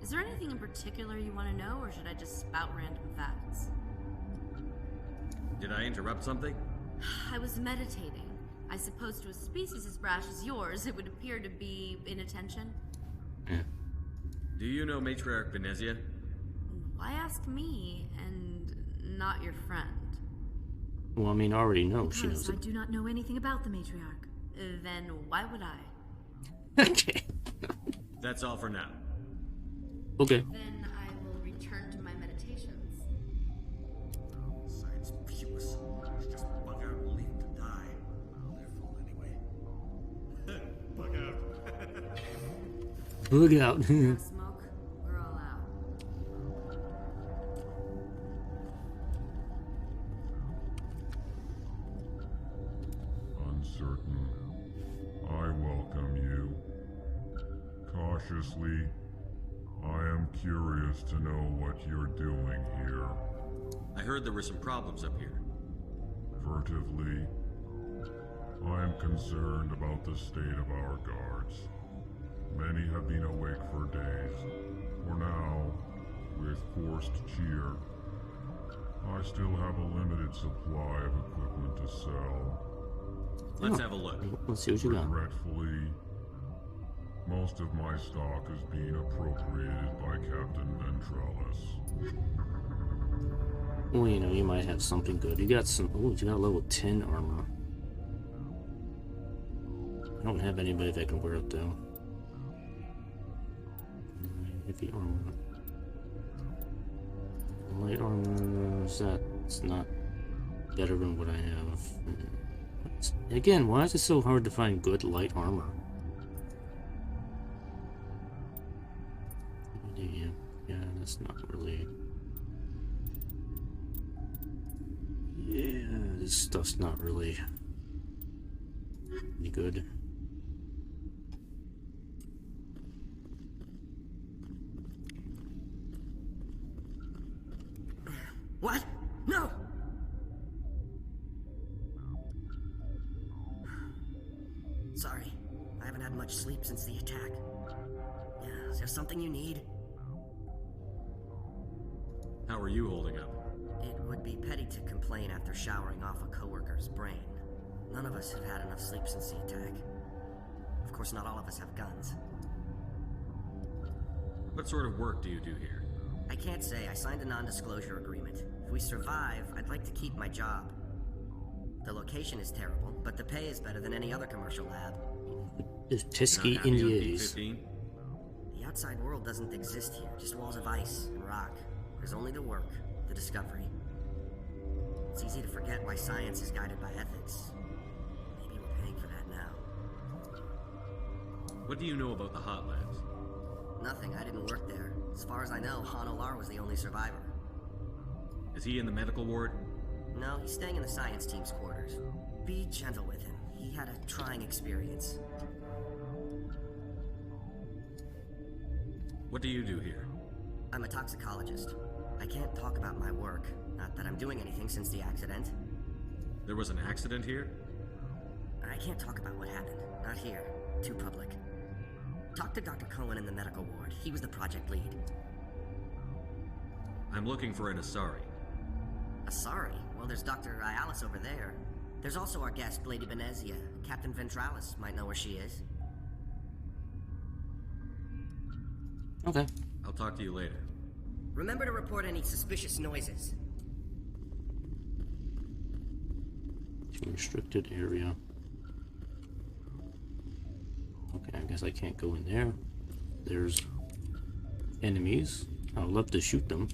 Is there anything in particular you want to know, or should I just spout random facts? Did I interrupt something? I was meditating. I suppose to a species as brash as yours, it would appear to be inattention. Do you know Matriarch Benezia? Why ask me and not your friend? Well, I mean, I already know she knows Because I it. do not know anything about the matriarch. Then why would I? Okay. That's all for now. Okay. Then I will return to my meditations. Science puce. Just bug out and leave to die. Well, their fault anyway. Bug out. Look out. No smoke. We're all out. Uncertain. I welcome you. Cautiously, I am curious to know what you're doing here. I heard there were some problems up here. Furtively, I am concerned about the state of our guards. Many have been awake for days. For now, with forced cheer, I still have a limited supply of equipment to sell. Let's have a look. Let's see what you got. Regretfully, most of my stock is being appropriated by Captain Ventralis. Well, you know, you might have something good. You got some. Oh, you got level 10 armor. I don't have anybody that can wear it though. Heavy armor. Light armor. That's not better than what I have. Again, why is it so hard to find good light armor? Yeah, that's not really. Yeah, this stuff's not really any good. What? No! Sorry, I haven't had much sleep since the attack. Yeah, is there something you need? How are you holding up? It would be petty to complain after showering off a coworker's brain. None of us have had enough sleep since the attack. Of course, not all of us have guns. What sort of work do you do here? I can't say. I signed a non-disclosure agreement. If we survive, I'd like to keep my job. The location is terrible, but the pay is better than any other commercial lab. This pesky You're not happy on Indies. D15? The outside world doesn't exist here, just walls of ice and rock. There's only the work, the discovery. It's easy to forget why science is guided by ethics. Maybe we're paying for that now. What do you know about the hot labs? Nothing, I didn't work there. As far as I know, Han Olar was the only survivor. Is he in the medical ward? No, he's staying in the science team's quarters. Be gentle with him. He had a trying experience. What do you do here? I'm a toxicologist. I can't talk about my work. Not that I'm doing anything since the accident. There was an accident here? I can't talk about what happened. Not here. Too public. Talk to Dr. Cohen in the medical ward. He was the project lead. I'm looking for an Asari. Asari? Well, there's Dr. Ayalis over there. There's also our guest, Lady Benezia. Captain Ventralis might know where she is. Okay. I'll talk to you later. Remember to report any suspicious noises. Restricted area. Okay, I guess I can't go in there. There's enemies. I would love to shoot them.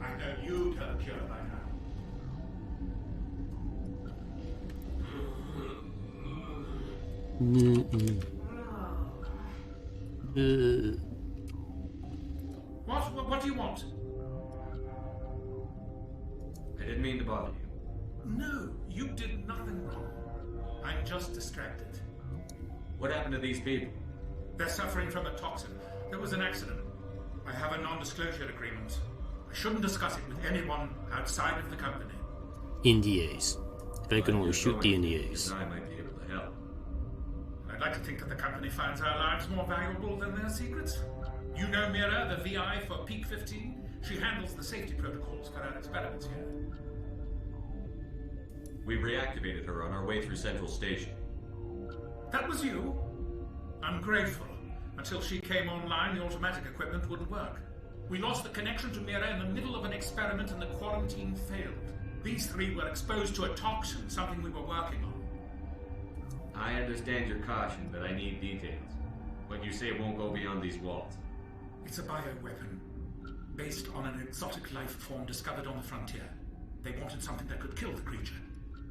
I know you can cure by now. What do you want? I didn't mean to bother you. No, you did nothing wrong. I'm just distracted. What happened to these people? They're suffering from a toxin. There was an accident. I have a non-disclosure agreement. I shouldn't discuss it with anyone outside of the company. NDAs. If I can only You're shoot the going, NDAs. I might be able to help. I'd like to think that the company finds our lives more valuable than their secrets. You know Mira, the VI for Peak 15? She handles the safety protocols for our experiments here. We reactivated her on our way through Central Station. That was you? I'm grateful. Until she came online, the automatic equipment wouldn't work. We lost the connection to Mira in the middle of an experiment and the quarantine failed. These three were exposed to a toxin, something we were working on. I understand your caution, but I need details. What you say won't go beyond these walls. It's a bioweapon, based on an exotic life form discovered on the frontier. They wanted something that could kill the creature.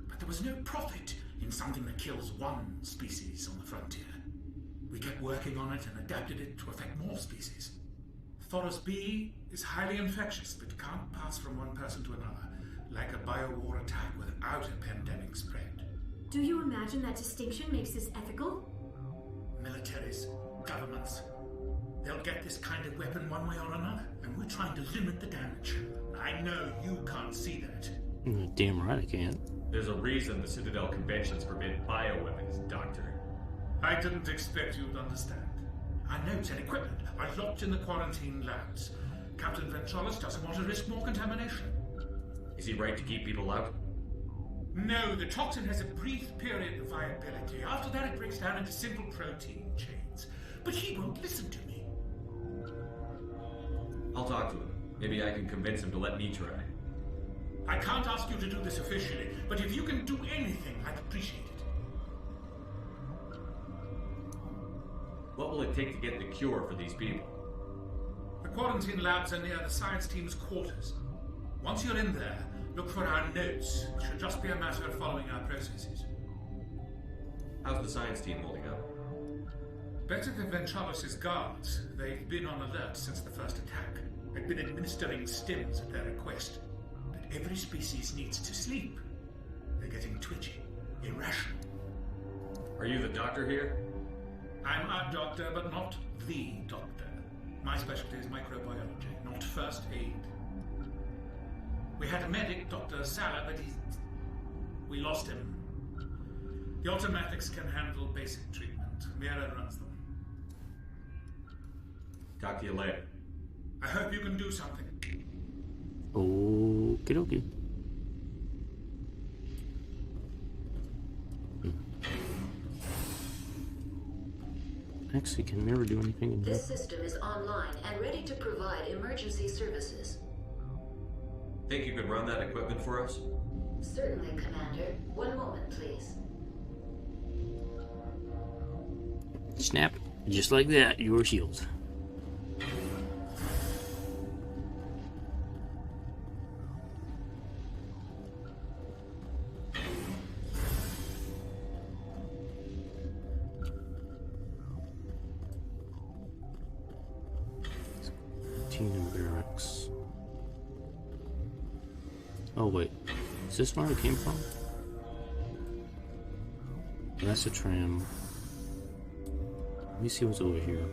But there was no profit in something that kills one species on the frontier. We kept working on it and adapted it to affect more species. Thoros B is highly infectious, but can't pass from one person to another, like a biowar attack without a pandemic spread. Do you imagine that distinction makes this ethical? Militaries, governments, they'll get this kind of weapon one way or another, and we're trying to limit the damage. I know you can't see that. Damn right I can't. There's a reason the Citadel conventions forbid bioweapons, Doctor. I didn't expect you'd understand. Our notes and equipment are locked in the quarantine labs. Captain Ventrolis doesn't want to risk more contamination. Is he right to keep people out? No, the toxin has a brief period of viability. After that, it breaks down into simple protein chains. But he won't listen to me. I'll talk to him. Maybe I can convince him to let me try. I can't ask you to do this officially, but if you can do anything, I'd appreciate it. What will it take to get the cure for these people? The quarantine labs are near the science team's quarters. Once you're in there, look for our notes. It should just be a matter of following our processes. How's the science team holding up? Better than Ventrolis' guards. They've been on alert since the first attack. They've been administering stims at their request. But every species needs to sleep. They're getting twitchy, irrational. Are you the doctor here? I'm a doctor, but not the doctor. My specialty is microbiology, not first aid. We had a medic, Dr. Salah, but we lost him. The automatics can handle basic treatment. Mira runs them. Talk to you later. I hope you can do something. Okie dokie. Actually, can Mira do anything in here? This system is online and ready to provide emergency services. Think you could run that equipment for us? Certainly, Commander. One moment, please. Snap. Just like that, you are healed. Barracks. Oh wait, is this where it came from? That's a tram. Let me see what's over here.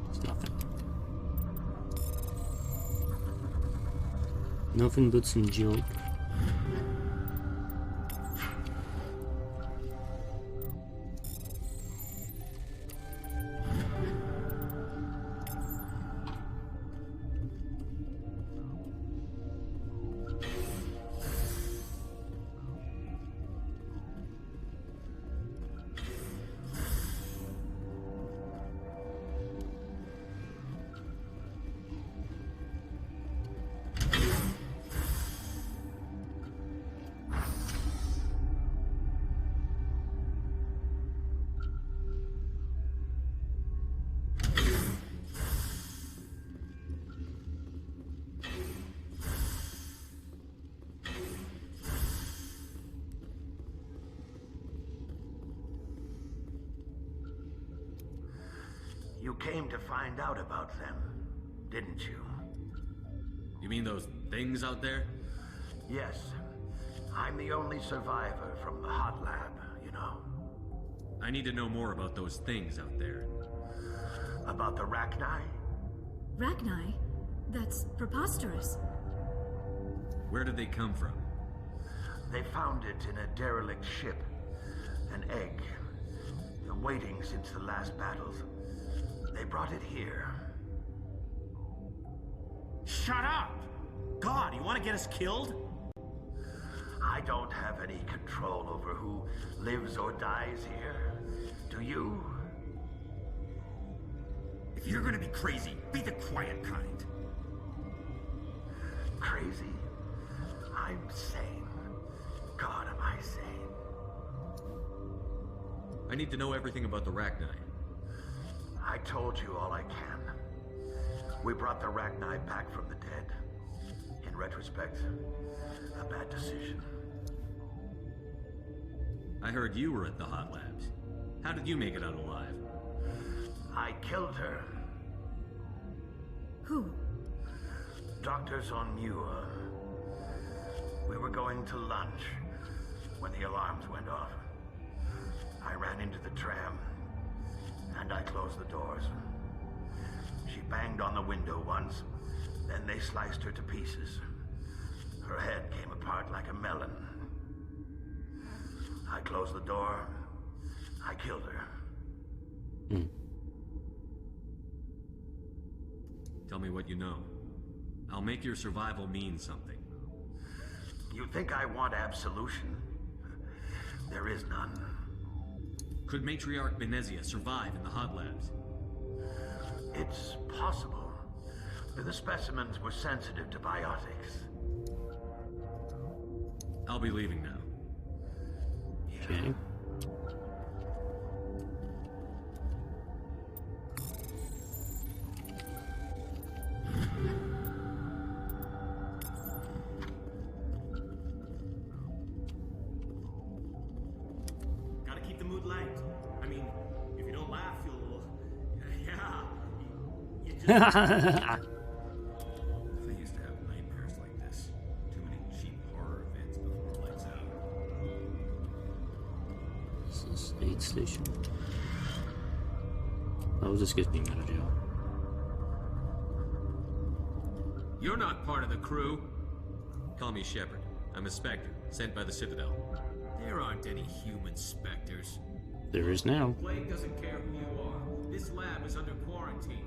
It's nothing. Nothing but some junk. You came to find out about them, didn't you? You mean those things out there? Yes. I'm the only survivor from the hot lab, you know. I need to know more about those things out there. About the Rachni? Rachni? That's preposterous. Where did they come from? They found it in a derelict ship. An egg. They're waiting since the last battles. They brought it here. Shut up! God, you want to get us killed? I don't have any control over who lives or dies here. Do you? If you're gonna be crazy, be the quiet kind. Crazy? I'm sane. God, am I sane? I need to know everything about the Rachni. I told you all I can. We brought the Rachni back from the dead. In retrospect, a bad decision. I heard you were at the Hot Labs. How did you make it out alive? I killed her. Who? Doctors on Muir. We were going to lunch when the alarms went off. I ran into the tram, and I closed the doors. She banged on the window once, then they sliced her to pieces. Her head came apart like a melon. I closed the door. I killed her. Tell me what you know. I'll make your survival mean something. You think I want absolution? There is none. Could Matriarch Benezia survive in the Hot Labs? It's possible. The specimens were sensitive to biotics. I'll be leaving now. Okay. Gotta keep the mood light. I mean, if you don't laugh, you'll... Yeah. You just... I used to have nightmares like this. Too many cheap horror events before lights out. This is aid station. Oh, this gets me out of jail. You're not part of the crew. Call me Shepard. I'm a Spectre, sent by the Citadel. There aren't any human specters. There is now. Plague doesn't care who you are. This lab is under quarantine.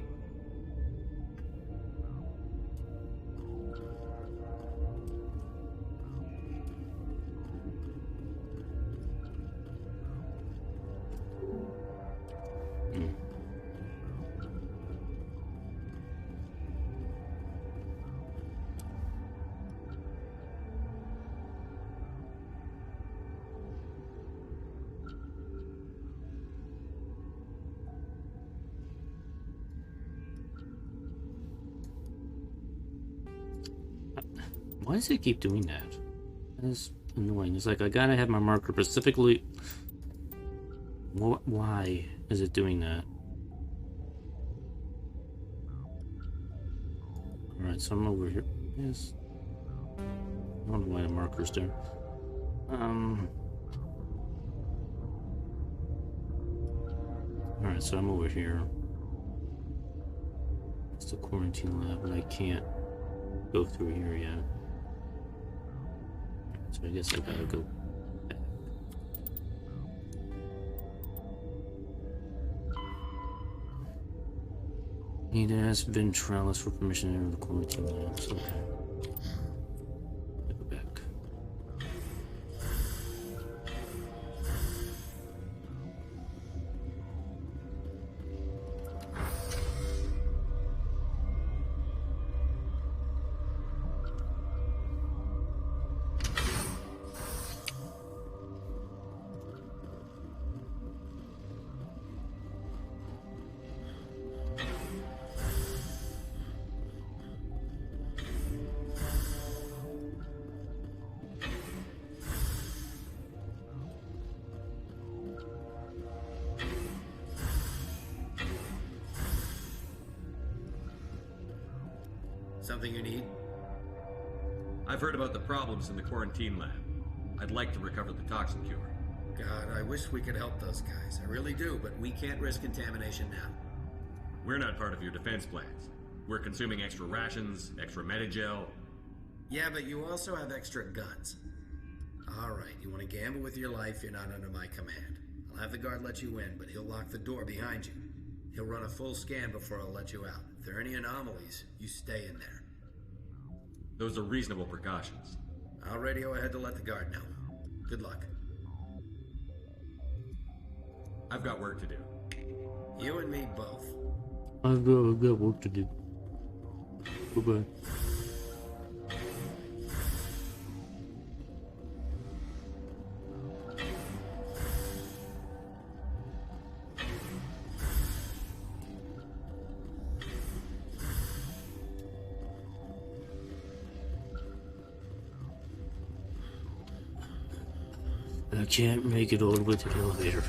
Why does it keep doing that? That's annoying. It's like I gotta have my marker specifically. Why is it doing that? Alright, so I'm over here. Yes. I don't know why the marker's there. Alright, so I'm over here. It's the quarantine lab, and I can't go through here yet. So I guess I gotta go back. Need to ask Ventralis for permission to enter the quarantine labs. Okay. Go back. Something you need? I've heard about the problems in the quarantine lab. I'd like to recover the toxin cure. God, I wish we could help those guys. I really do, but we can't risk contamination now. We're not part of your defense plans. We're consuming extra rations, extra Medigel. Yeah, but you also have extra guns. Alright, you want to gamble with your life, you're not under my command. I'll have the guard let you in, but he'll lock the door behind you. He'll run a full scan before I'll let you out. If there are any anomalies, you stay in there. Those are reasonable precautions. I'll radio ahead to let the guard know. Good luck. I've got work to do. You and me both. I've got work to do. Goodbye. I can't make it all the way to the elevator.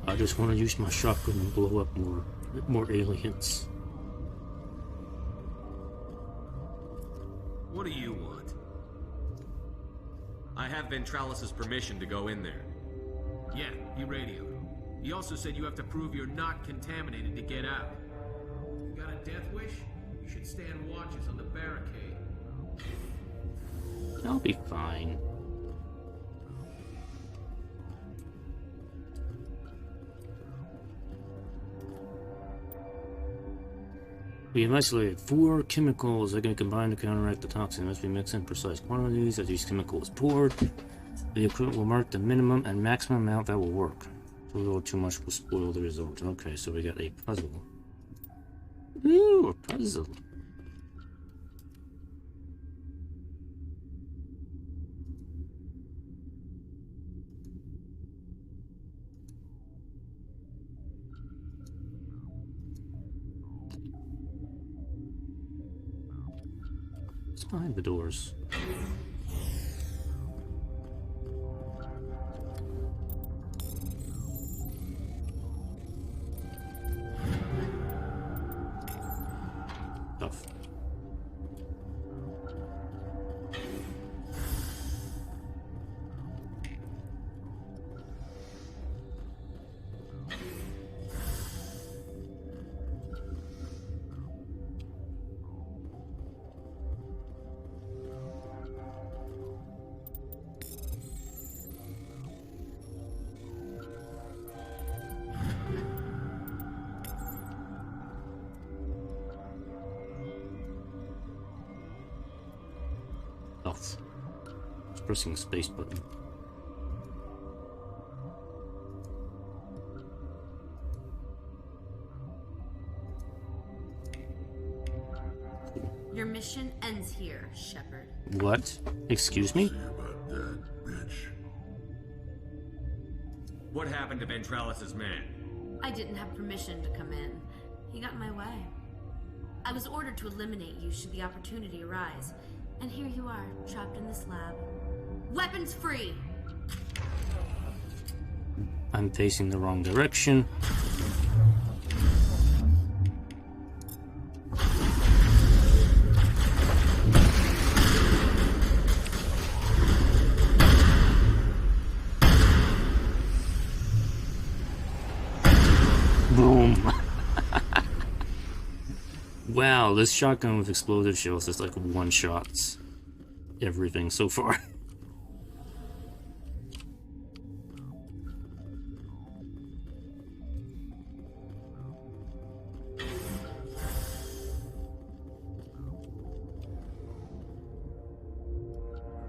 I just want to use my shotgun and blow up more aliens. What do you want? I have Ventralis's permission to go in there. Yeah, he radioed. He also said you have to prove you're not contaminated to get out. You got a death wish? You should stand watches on the barricade. I'll be fine. We have isolated 4 chemicals that can combine to counteract the toxin. Must be mixed in precise quantities as each chemical is poured. The equipment will mark the minimum and maximum amount that will work. A little too much will spoil the result. Okay, so we got a puzzle. Ooh, a puzzle. What's behind the doors? Stuff. Health. Just pressing the space button. Your mission ends here, Shepard. What? Excuse me? About that, bitch. What happened to Ventralis's man? I didn't have permission to come in. He got in my way. I was ordered to eliminate you should the opportunity arise. And here you are, trapped in this lab. Weapons free! I'm facing the wrong direction. Boom. Wow, this shotgun with explosive shells is like one-shots everything so far.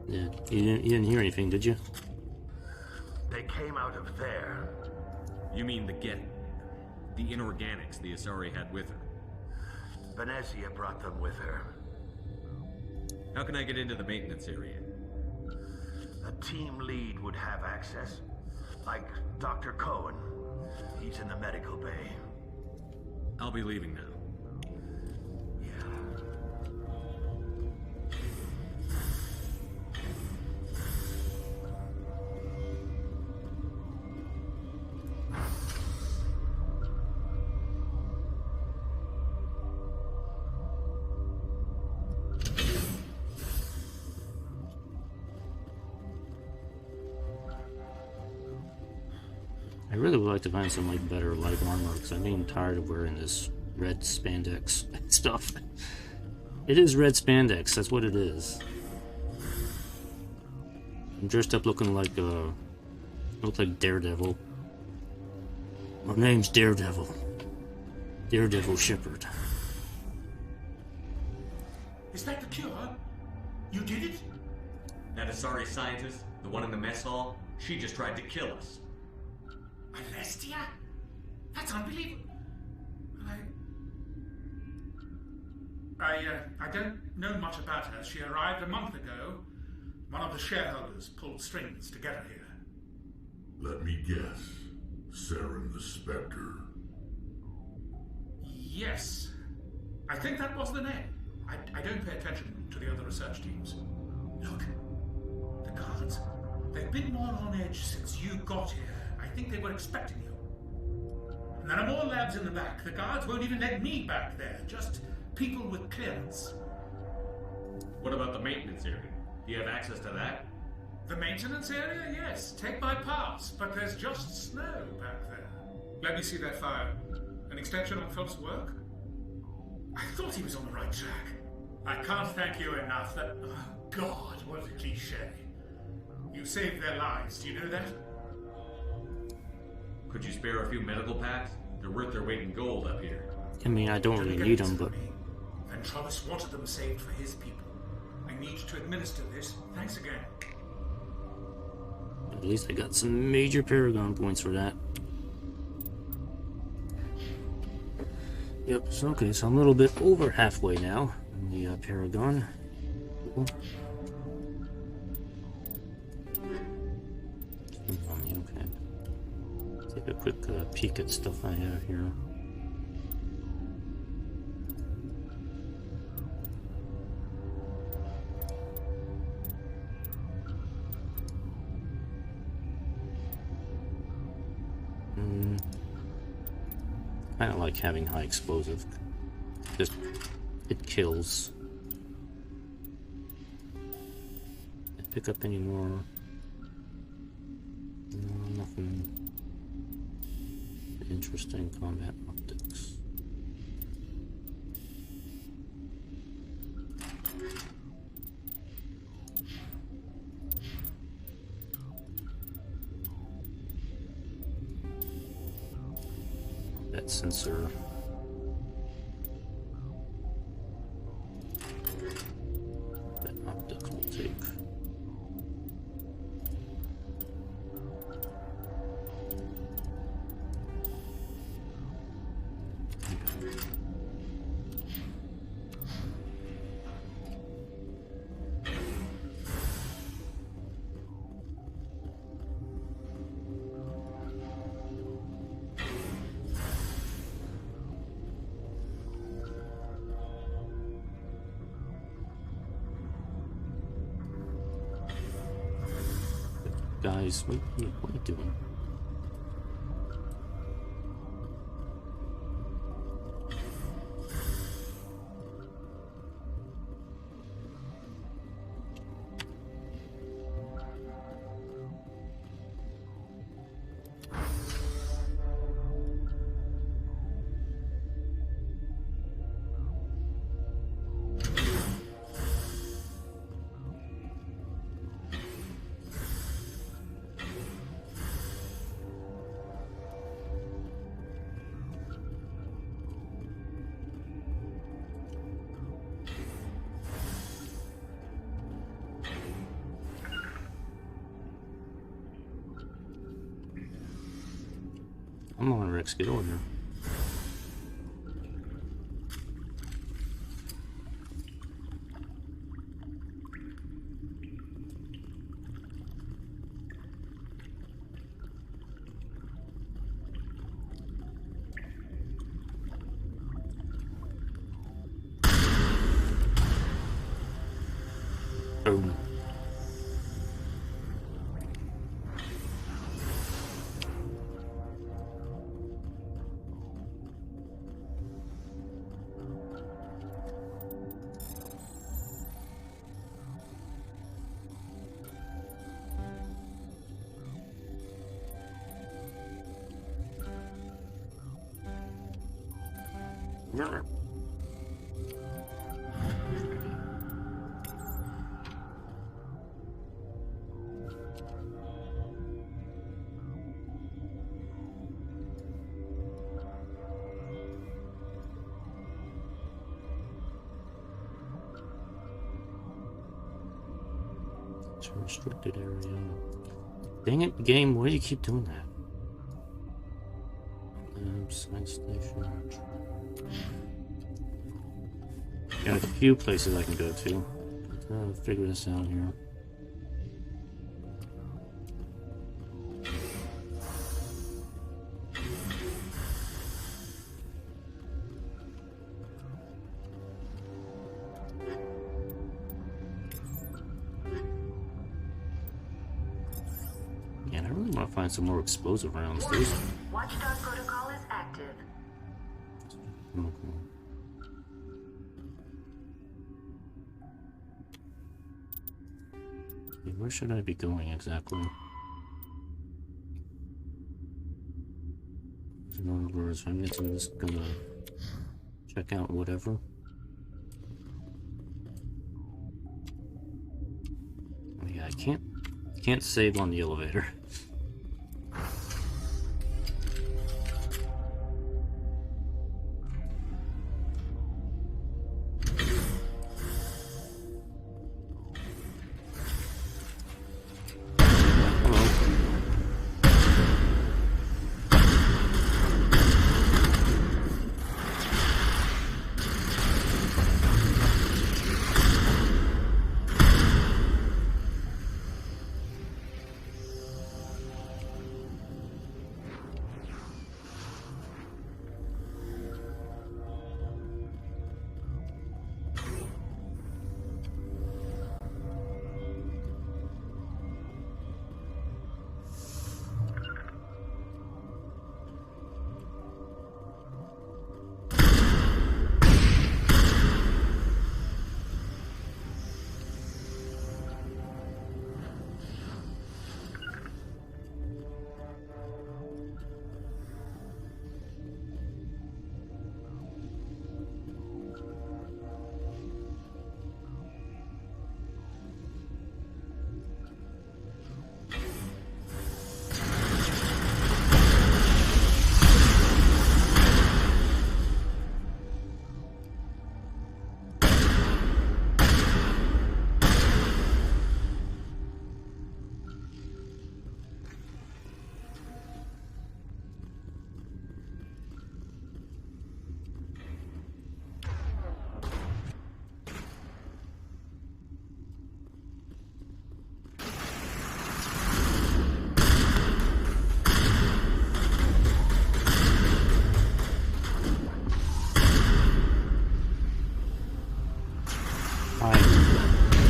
Yeah, you didn't hear anything, did you? They came out of there. You mean the inorganics the Asari had with her? Benezia brought them with her. How can I get into the maintenance area? A team lead would have access. Like Dr. Cohen. He's in the medical bay. I'll be leaving now. I really would like to find some like better light armor because I'm getting tired of wearing this red spandex stuff. It is red spandex, that's what it is. I'm dressed up looking like Daredevil. My name's Daredevil. Daredevil Shepard. Is that the cure? You did it? That Asari scientist, the one in the mess hall, she just tried to kill us. Benezia? That's unbelievable. I don't know much about her. She arrived a month ago. One of the shareholders pulled strings to get her here. Let me guess. Saren the Spectre. Yes. I think that was the name. I don't pay attention to the other research teams. Look, the guards. They've been more on edge since you got here. I think they were expecting you. And there are more labs in the back. The guards won't even let me back there. Just people with clearance. What about the maintenance area? Do you have access to that? The maintenance area? Yes. Take my pass. But there's just snow back there. Let me see that file. An extension on Phil's work? I thought he was on the right track. I can't thank you enough. That... Oh, God, what a cliche. You saved their lives. Do you know that? Could you spare a few medical packs? They're worth their weight in gold up here. I mean, I don't really need them, but... Ventralus wanted them saved for his people. I need to administer this. Thanks again. At least I got some major Paragon points for that. Yep, so okay, so I'm a little bit over halfway now in the Paragon. Cool. Okay. Take a quick peek at stuff I have here. I don't like having high explosive. Just it kills. Did I pick up any more? No, nothing interesting. Combat optics. That sensor. That optic will take. Guys, what are you doing? Come on, Wrex, get over here. Boom. It's a restricted area. Dang it, game, why do you keep doing that? Science station. Got a few places I can go to. Let's figure this out here. Man, I really want to find some more explosive rounds. Watchdog protocol is active. Okay. Where should I be going exactly? I'm just gonna check out whatever. Oh yeah, I can't save on the elevator.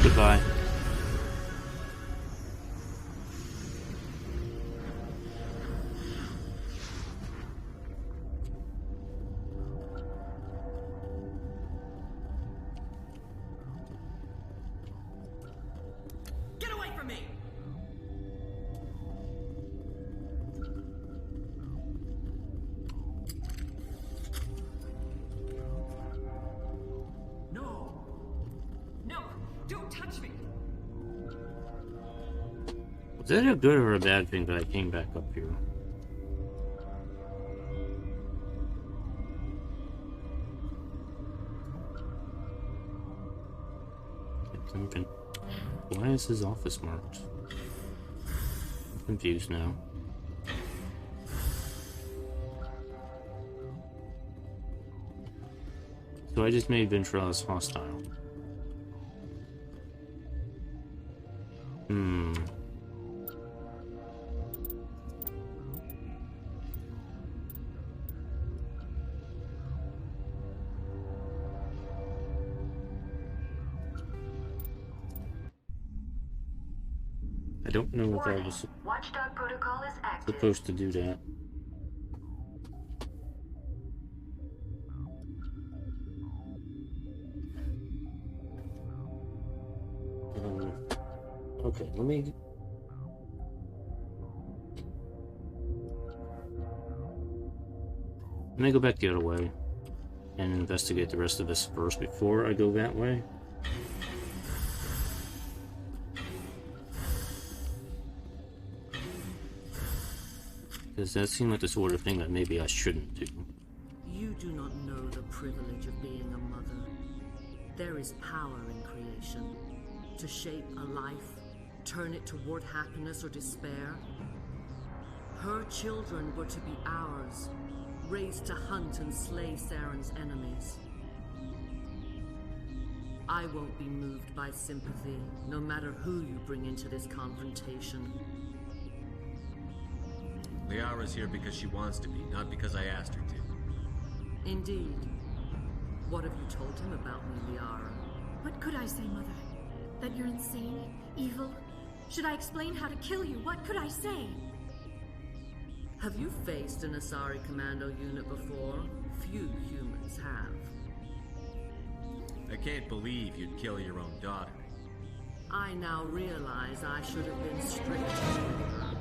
Goodbye. Get away from me! No! No! Don't touch me! Was that a good or a bad thing that I came back up here? Why is his office marked? I'm confused now. So I just made Ventrellus hostile. I don't know if I was Watchdog protocol is active. supposed to do that. Okay, let me go back the other way and investigate the rest of this first before I go that way. Because that seemed like the sort of thing that maybe I shouldn't do. You do not know the privilege of being a mother. There is power in creation, to shape a life turn it toward happiness or despair. Her children were to be ours, raised to hunt and slay Saren's enemies. I won't be moved by sympathy, no matter who you bring into this confrontation. Liara's here because she wants to be, not because I asked her to. Indeed. What have you told him about me, Liara? What could I say, Mother? That you're insane? Evil? Should I explain how to kill you? What could I say? Have you faced an Asari commando unit before? Few humans have. I can't believe you'd kill your own daughter. I now realize I should have been stricter with her.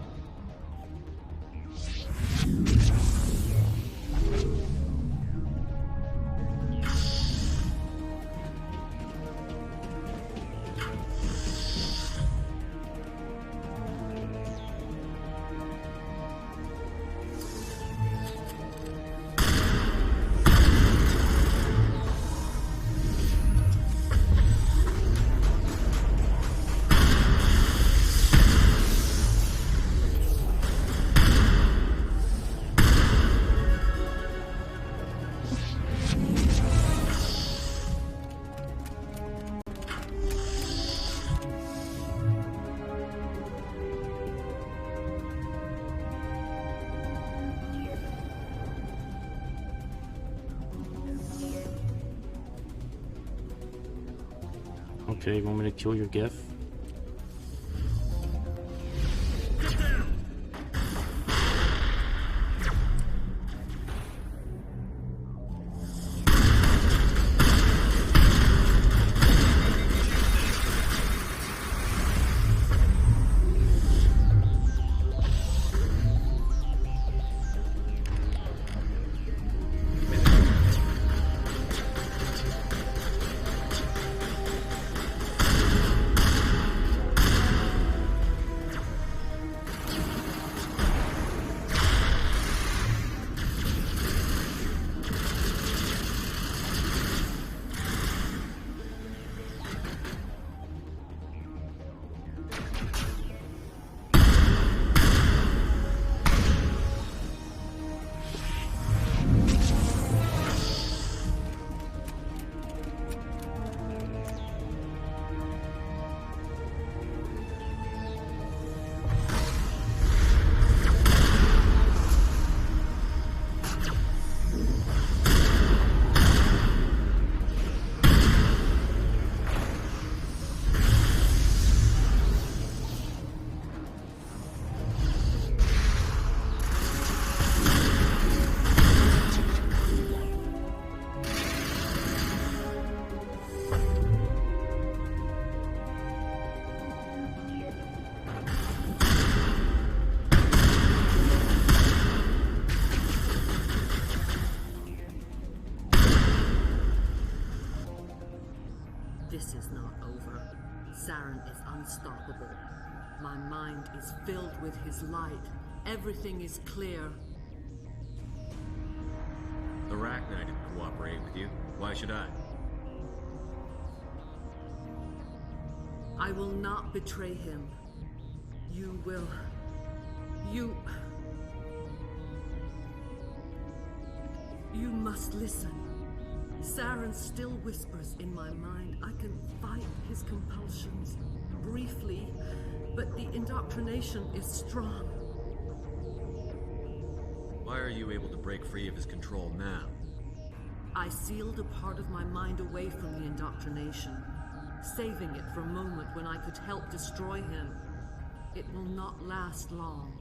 Okay, you want me to kill your Geth? This is not over. Saren is unstoppable. My mind is filled with his light. Everything is clear. The Arachnite didn't cooperate with you. Why should I? I will not betray him. You will. You must listen. Saren still whispers in my mind. I can fight his compulsions briefly, but the indoctrination is strong. Why are you able to break free of his control now? I sealed a part of my mind away from the indoctrination, saving it for a moment when I could help destroy him. It will not last long.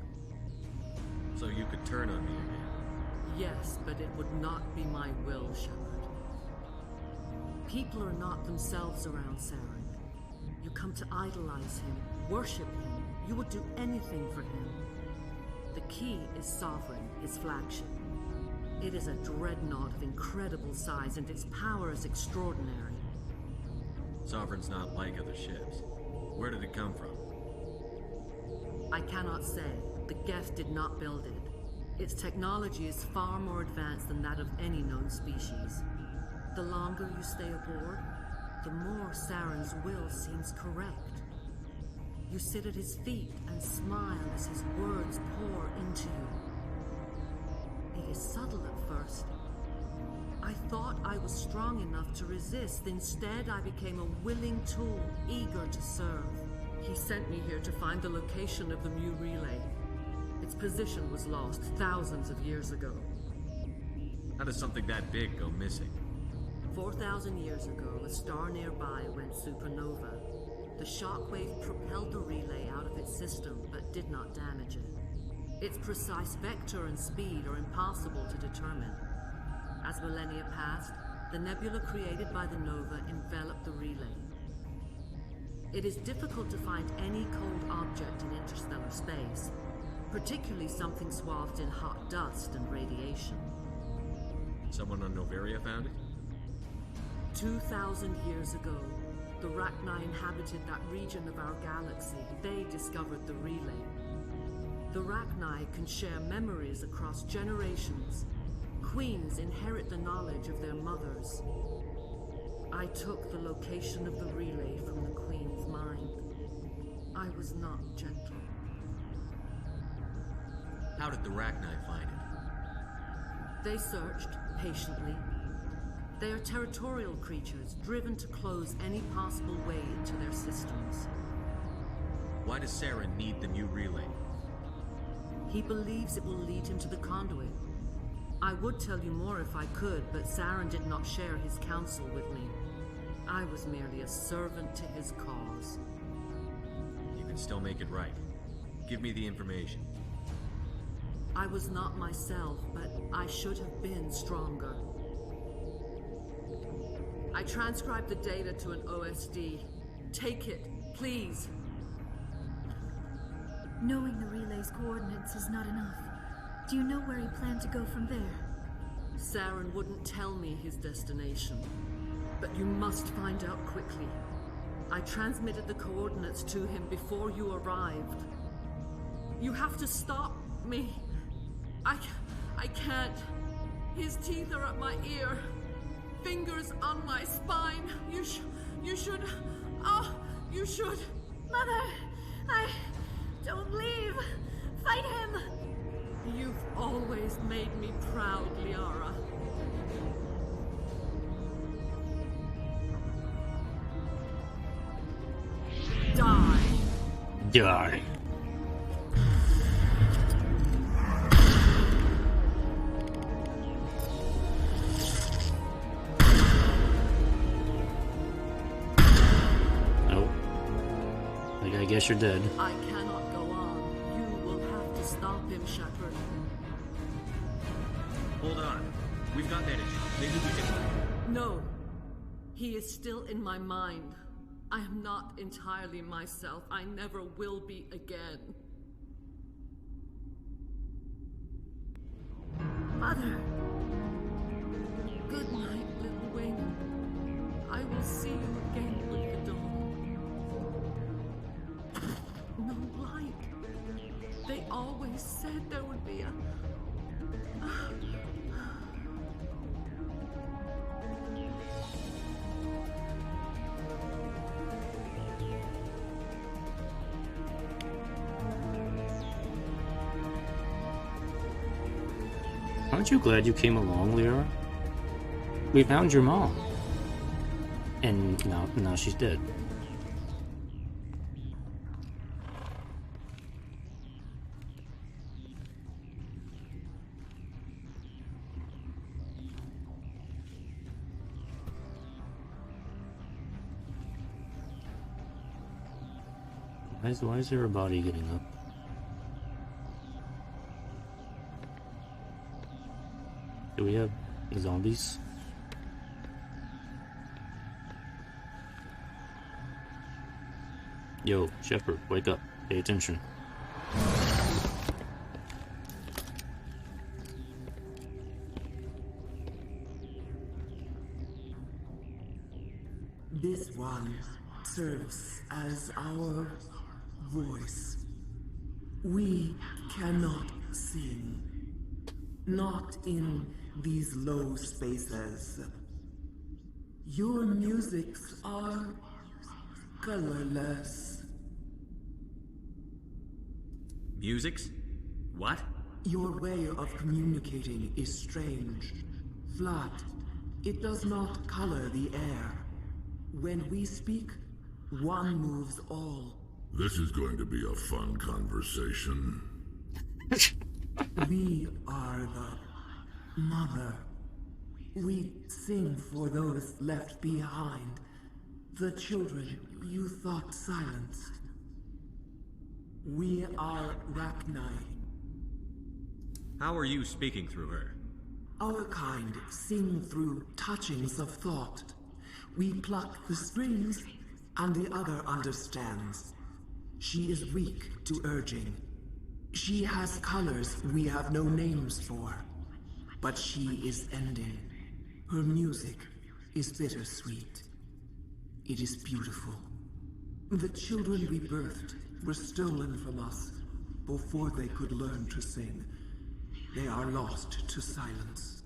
So you could turn on me again? Yes, but it would not be my will, Shepard. People are not themselves around Saren. You come to idolize him, worship him. You would do anything for him. The key is Sovereign, his flagship. It is a dreadnought of incredible size, and its power is extraordinary. Sovereign's not like other ships. Where did it come from? I cannot say. The Geth did not build it. Its technology is far more advanced than that of any known species. The longer you stay aboard, the more Saren's will seems correct. You sit at his feet and smile as his words pour into you. It is subtle at first. I thought I was strong enough to resist. Instead, I became a willing tool, eager to serve. He sent me here to find the location of the Mu relay. Its position was lost thousands of years ago. How does something that big go missing? 4,000 years ago, a star nearby went supernova. The shockwave propelled the relay out of its system, but did not damage it. Its precise vector and speed are impossible to determine. As millennia passed, the nebula created by the nova enveloped the relay. It is difficult to find any cold object in interstellar space, particularly something swathed in hot dust and radiation. Someone on Noveria found it? 2,000 years ago, the Rachni inhabited that region of our galaxy. They discovered the relay. The Rachni can share memories across generations. Queens inherit the knowledge of their mothers. I took the location of the relay from the Queen's mind. I was not gentle. How did the Rachni find it? They searched, patiently. They are territorial creatures, driven to close any possible way into their systems. Why does Saren need the Mu relay? He believes it will lead him to the conduit. I would tell you more if I could, but Saren did not share his counsel with me. I was merely a servant to his cause. You can still make it right. Give me the information. I was not myself, but I should have been stronger. I transcribed the data to an OSD. Take it, please. Knowing the relay's coordinates is not enough. Do you know where he planned to go from there? Saren wouldn't tell me his destination. But you must find out quickly. I transmitted the coordinates to him before you arrived. You have to stop me. I can't. His teeth are at my ear. Fingers on my spine. You should. You should. Mother, don't leave. Fight him. You've always made me proud, Liara. Die. Nope. I guess you're dead. I cannot go on. You will have to stop him, Shepard. Hold on. We've got that issue. Maybe we can... No. He is still in my mind. I am not entirely myself. I never will be again. Mother! Good night, little wing. I will see you again with the dawn. No light. They always said there would be a... Aren't you glad you came along, Liara? We found your mom. And now she's dead. Why is there a body getting up? Do we have zombies? Yo, Shepard, wake up. Pay attention. This one serves as our voice. We cannot sing. Not in these low spaces. Your musics are colorless. Musics? What? Your way of communicating is strange. Flat. It does not color the air. When we speak, one moves all. This is going to be a fun conversation. We are the mother. We sing for those left behind. The children you thought silenced. We are Rachni. How are you speaking through her? Our kind sing through touchings of thought. We pluck the strings, and the other understands. She is weak to urging. She has colors we have no names for. But she is ending. Her music is bittersweet. It is beautiful. The children we birthed were stolen from us before they could learn to sing. They are lost to silence.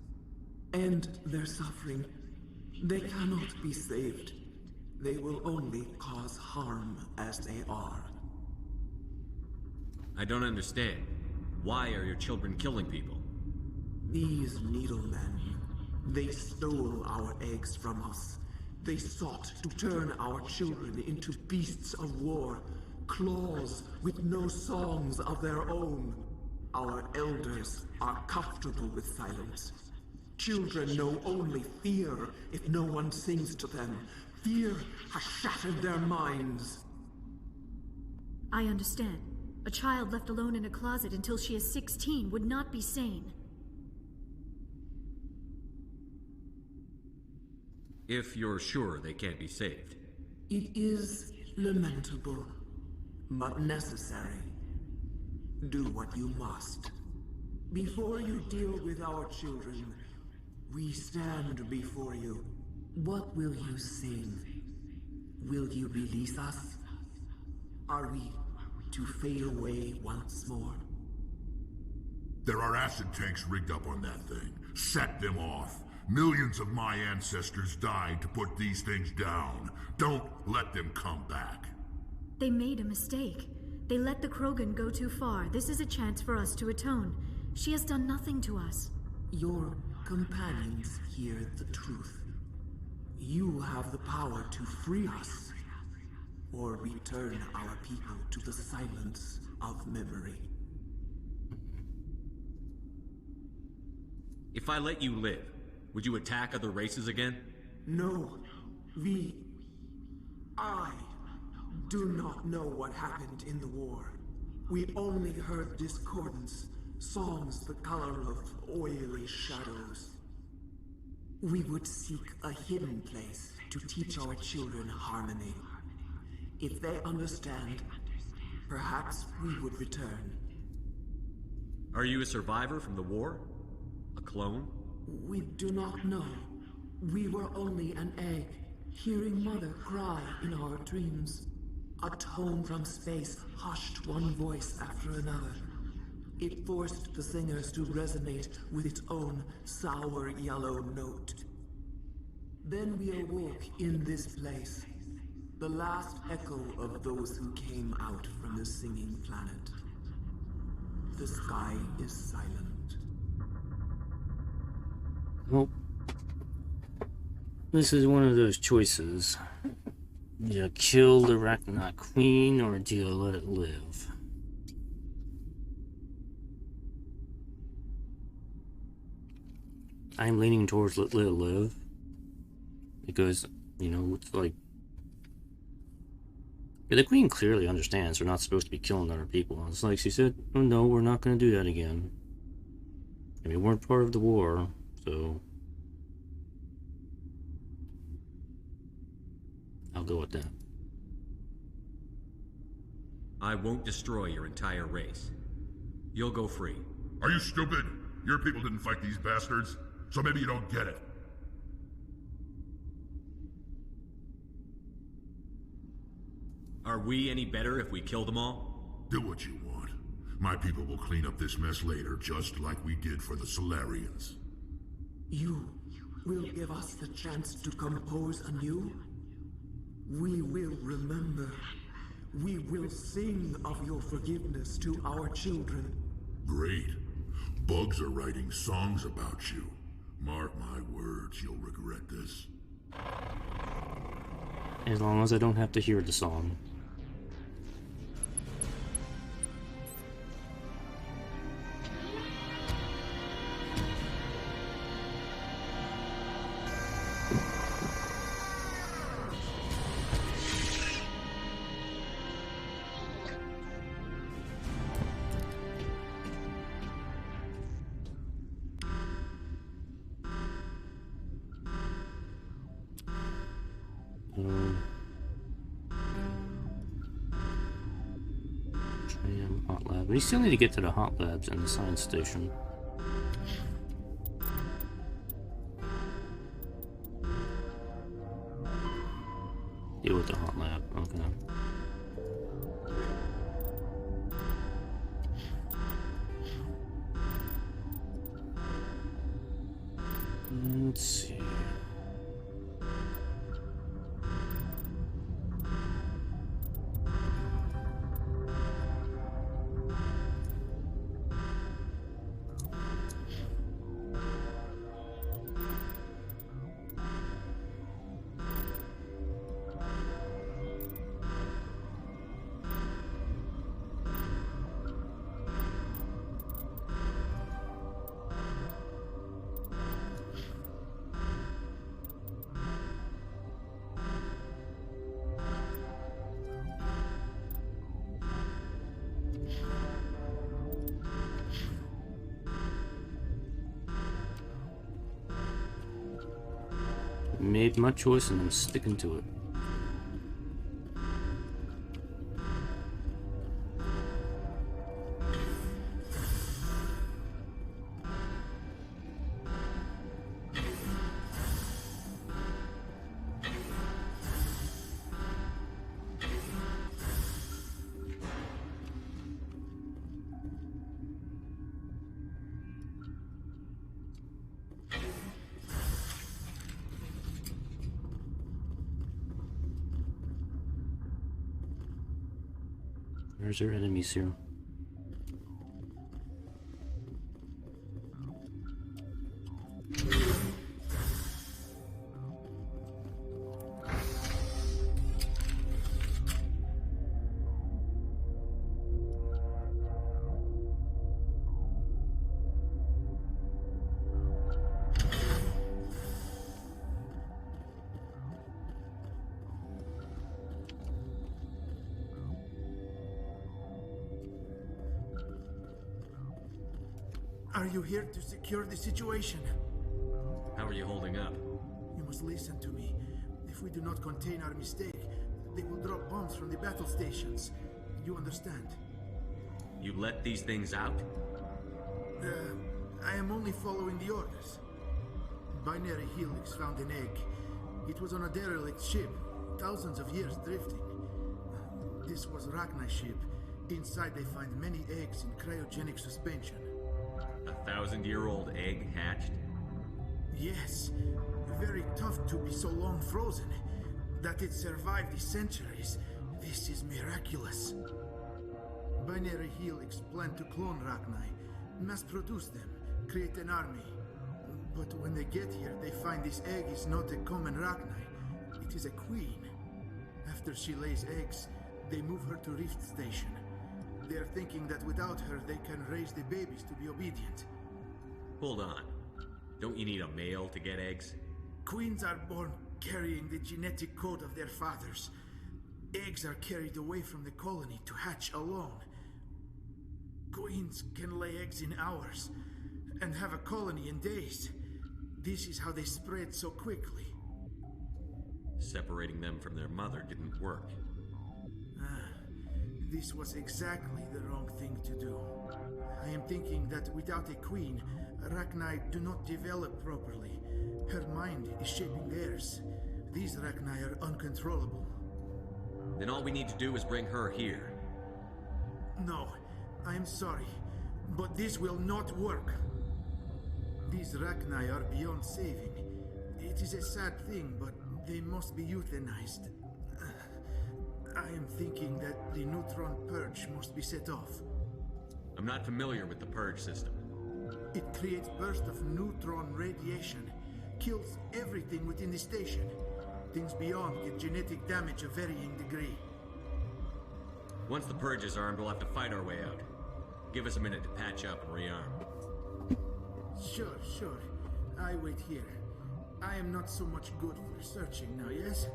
And their suffering, they cannot be saved. They will only cause harm as they are. I don't understand. Why are your children killing people? These needlemen, they stole our eggs from us. They sought to turn our children into beasts of war, claws with no songs of their own. Our elders are comfortable with silence. Children know only fear if no one sings to them. Fear has shattered their minds. I understand. A child left alone in a closet until she is 16 would not be sane. If you're sure they can't be saved. It is lamentable, but necessary. Do what you must. Before you deal with our children, we stand before you. What will you sing? Will you release us? Are we to fade away once more? There are acid tanks rigged up on that thing. Set them off. Millions of my ancestors died to put these things down. Don't let them come back. They made a mistake. They let the Krogan go too far. This is a chance for us to atone. She has done nothing to us. Your companions hear the truth. You have the power to free us, or return our people to the silence of memory. If I let you live, would you attack other races again? No. I do not know what happened in the war. We only heard discordance, songs the color of oily shadows. We would seek a hidden place to teach our children harmony. If they understand, perhaps we would return. Are you a survivor from the war? A clone? We do not know. We were only an egg, hearing Mother cry in our dreams. A tone from space hushed one voice after another. It forced the singers to resonate with its own sour yellow note. Then we awoke in this place, the last echo of those who came out from the singing planet. The sky is silent. Well, this is one of those choices. Do you kill the Rachni Queen, or do you let it live? I'm leaning towards let it live. Because, you know, it's like... Yeah, the Queen clearly understands they're not supposed to be killing other people. It's like she said, oh no, we're not going to do that again. I mean, we weren't part of the war, so... I'll go with that. I won't destroy your entire race. You'll go free. Are you stupid? Your people didn't fight these bastards, so maybe you don't get it. Are we any better if we kill them all? Do what you want. My people will clean up this mess later, just like we did for the Solarians. You will give us the chance to compose anew? We will remember. We will sing of your forgiveness to our children. Great. Bugs are writing songs about you. Mark my words, you'll regret this. As long as I don't have to hear the song. Hot lab. We still need to get to the hot labs and the science station. Deal with the hot lab. Okay. Let's see. Made my choice and I'm sticking to it. There's our enemies here. Are you here to secure the situation? How are you holding up? You must listen to me. If we do not contain our mistake, they will drop bombs from the battle stations. You understand? You let these things out? I am only following the orders. Binary Helix found an egg. It was on a derelict ship, thousands of years drifting. This was Rachni's ship. Inside they find many eggs in cryogenic suspension. 1,000-year-old egg hatched? Yes. Very tough to be so long frozen. That it survived the centuries. This is miraculous. Binary Helix planned to clone Rachni, mass produce them, create an army. But when they get here, they find this egg is not a common Rachni. It is a queen. After she lays eggs, they move her to Rift Station. They are thinking that without her, they can raise the babies to be obedient. Hold on. Don't you need a male to get eggs? Queens are born carrying the genetic code of their fathers. Eggs are carried away from the colony to hatch alone. Queens can lay eggs in hours and have a colony in days. This is how they spread so quickly. Separating them from their mother didn't work. This was exactly the wrong thing to do. I am thinking that without a queen, Rachni do not develop properly. Her mind is shaping theirs. These Rachni are uncontrollable. Then all we need to do is bring her here. No, I am sorry, but this will not work. These Rachni are beyond saving. It is a sad thing, but they must be euthanized. I am thinking that the neutron purge must be set off. I'm not familiar with the purge system. It creates bursts of neutron radiation, kills everything within the station. Things beyond get genetic damage of varying degree. Once the purge is armed, we'll have to fight our way out. Give us a minute to patch up and rearm. Sure. I wait here. I am not so much good for searching now, yes?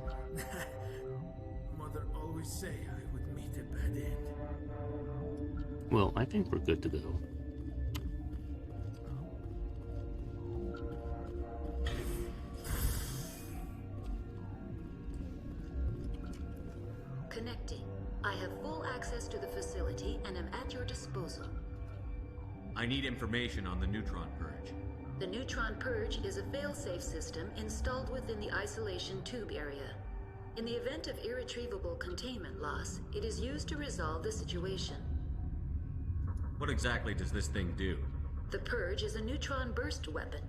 Mother always say I would meet a bad end. Well, I think we're good to go. Connecting. I have full access to the facility and am at your disposal. I need information on the neutron purge. The neutron purge is a fail-safe system installed within the isolation tube area. In the event of irretrievable containment loss, it is used to resolve the situation. What exactly does this thing do? The purge is a neutron burst weapon.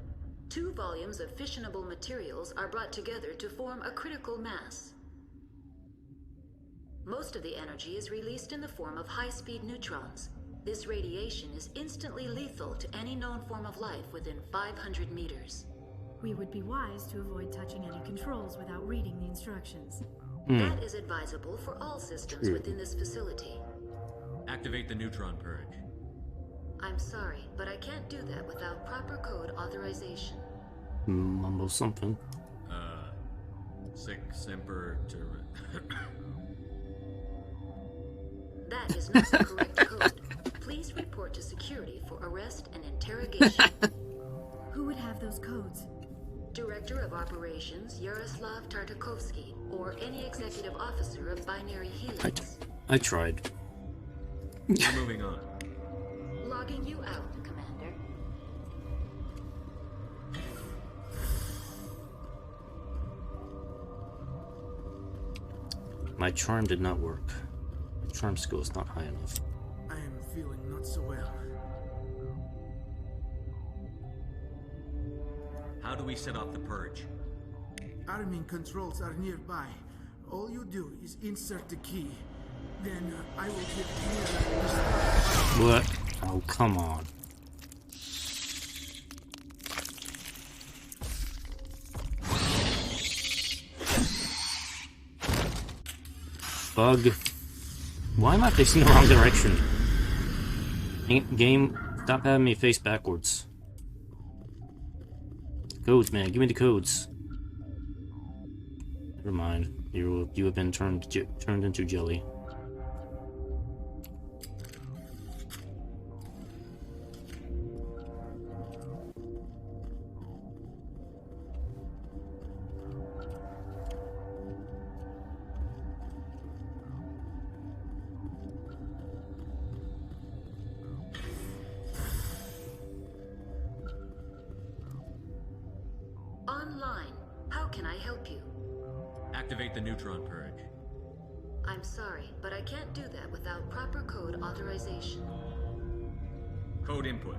2 volumes of fissionable materials are brought together to form a critical mass. Most of the energy is released in the form of high-speed neutrons. This radiation is instantly lethal to any known form of life within 500 meters. We would be wise to avoid touching any controls without reading the instructions. That is advisable for all systems within this facility. Activate the neutron purge. I'm sorry, but I can't do that without proper code authorization. Mumble something. Sic semper That is not the correct code. Please report to security for arrest and interrogation. Who would have those codes? Director of Operations Yaroslav Tartakovsky, or any executive officer of Binary Helix. I tried. We're moving on. Logging you out, Commander. My charm did not work. My charm skill is not high enough. I am feeling not so well. How do we set off the purge? Arming controls are nearby. All you do is insert the key. Then I will get nearer. What? Oh, come on. Bug. Why am I facing the wrong direction? Game, stop having me face backwards. Codes, man. Give me the codes. Never mind. You have been turned into jelly. Online. How can I help you? Activate the neutron purge. I'm sorry, but I can't do that without proper code authorization. Code input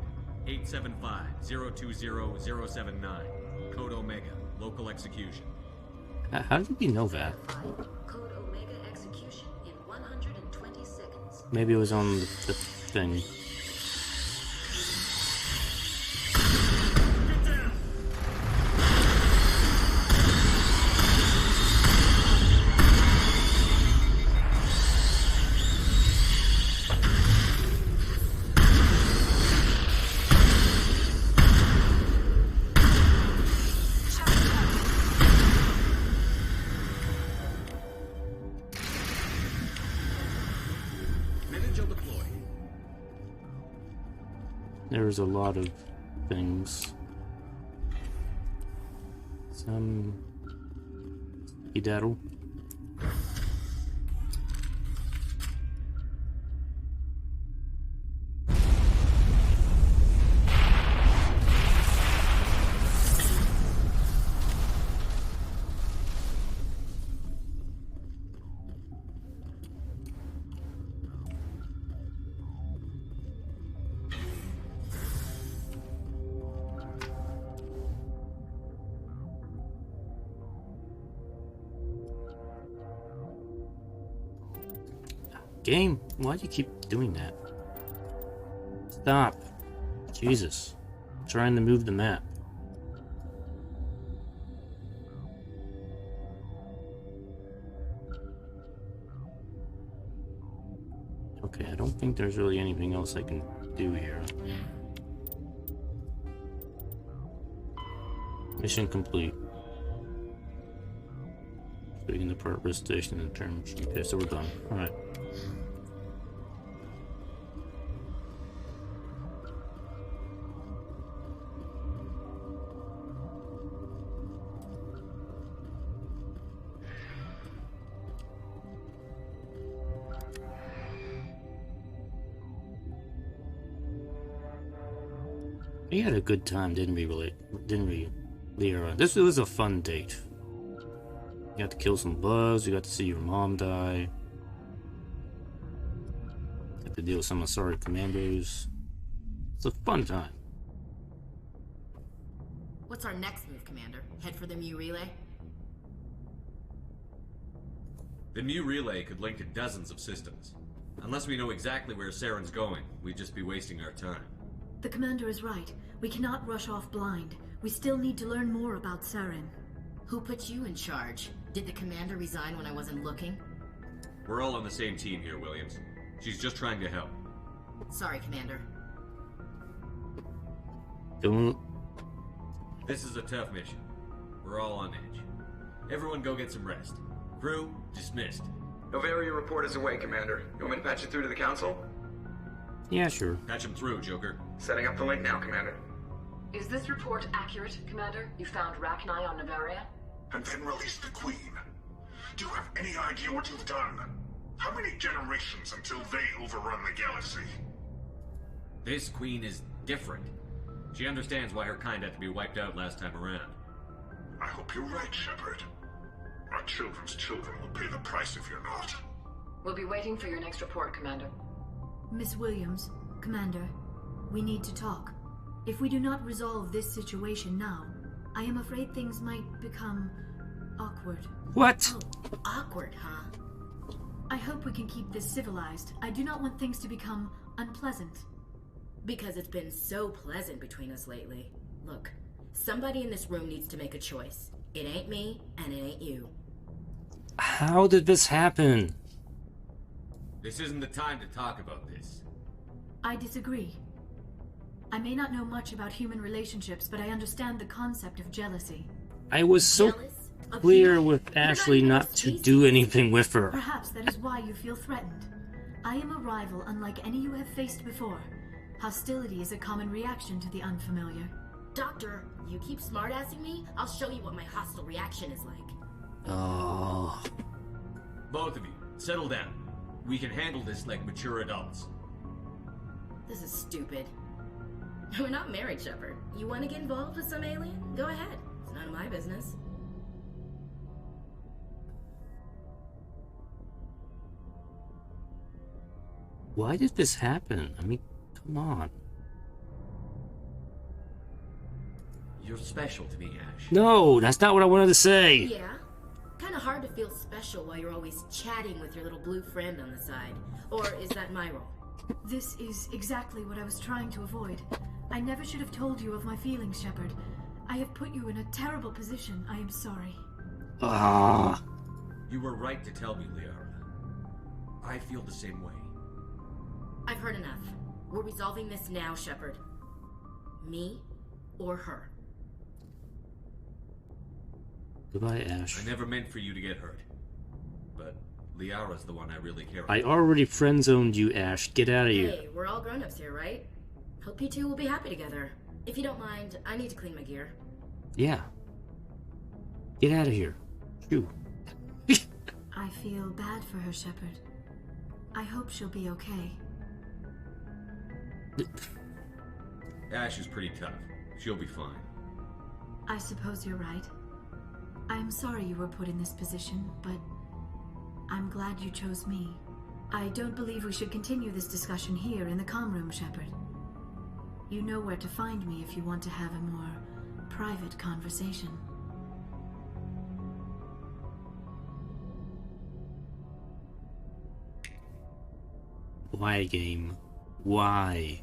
875-020-079. Code Omega. Local execution. How did we know that? Code Omega execution in 120 seconds. Maybe it was on the thing. There's a lot of things. Some daddle. Game, why do you keep doing that? Stop. Jesus. I'm trying to move the map. Okay, I don't think there's really anything else I can do here. Mission complete. Speaking the purpose station in terms. Okay, so we're done. Alright. We had a good time, didn't we, Liara? This was a fun date. You got to kill some bugs, you got to see your mom die. Have to deal with some Asari commandos. It's a fun time. What's our next move, Commander? Head for the Mu Relay? The Mu Relay could link to dozens of systems. Unless we know exactly where Saren's going, we'd just be wasting our time. The commander is right. We cannot rush off blind. We still need to learn more about Saren. Who put you in charge? Did the commander resign when I wasn't looking? We're all on the same team here, Williams. She's just trying to help. Sorry, Commander. Don't... This is a tough mission. We're all on edge. Everyone go get some rest. Crew, dismissed. Noveria report is away, Commander. You want me to patch it through to the Council? Yeah, sure. Patch him through, Joker. Setting up the link now, Commander. Is this report accurate, Commander? You found Rachni on Noveria? And then released the Queen. Do you have any idea what you've done? How many generations until they overrun the galaxy? This Queen is different. She understands why her kind had to be wiped out last time around. I hope you're right, Shepard. Our children's children will pay the price if you're not. We'll be waiting for your next report, Commander. Miss Williams, Commander, we need to talk. If we do not resolve this situation now, I am afraid things might become awkward. What? Oh, awkward, huh? I hope we can keep this civilized. I do not want things to become unpleasant. Because it's been so pleasant between us lately. Look, somebody in this room needs to make a choice. It ain't me, and it ain't you. How did this happen? This isn't the time to talk about this. I disagree. I may not know much about human relationships, but I understand the concept of jealousy. I was so clear with Ashley not to do anything with her. Perhaps that is why you feel threatened. I am a rival unlike any you have faced before. Hostility is a common reaction to the unfamiliar. Doctor, you keep smartassing me, I'll show you what my hostile reaction is like. Oh. Both of you, settle down. We can handle this like mature adults. This is stupid. We're not married, Shepard. You want to get involved with some alien? Go ahead. It's none of my business. Why did this happen? I mean, come on. You're special to me, Ash. No, that's not what I wanted to say. Yeah? Kinda hard to feel special while you're always chatting with your little blue friend on the side. Or is that my role? This is exactly what I was trying to avoid. I never should have told you of my feelings, Shepard. I have put you in a terrible position. I am sorry. Ah. You were right to tell me, Liara. I feel the same way. I've heard enough. We're resolving this now, Shepard. Me or her. Goodbye, Ash. I never meant for you to get hurt. But Liara's the one I really care about. I already friend-zoned you, Ash. Get out of here. Hey, we're all grown-ups here, right? Hope you two will be happy together. If you don't mind, I need to clean my gear. Yeah. Get out of here. Shoo. I feel bad for her, Shepard. I hope she'll be okay. Ash is pretty tough. She'll be fine. I suppose you're right. I'm sorry you were put in this position, but I'm glad you chose me. I don't believe we should continue this discussion here in the comm room, Shepard. You know where to find me if you want to have a more private conversation. Why, game? Why?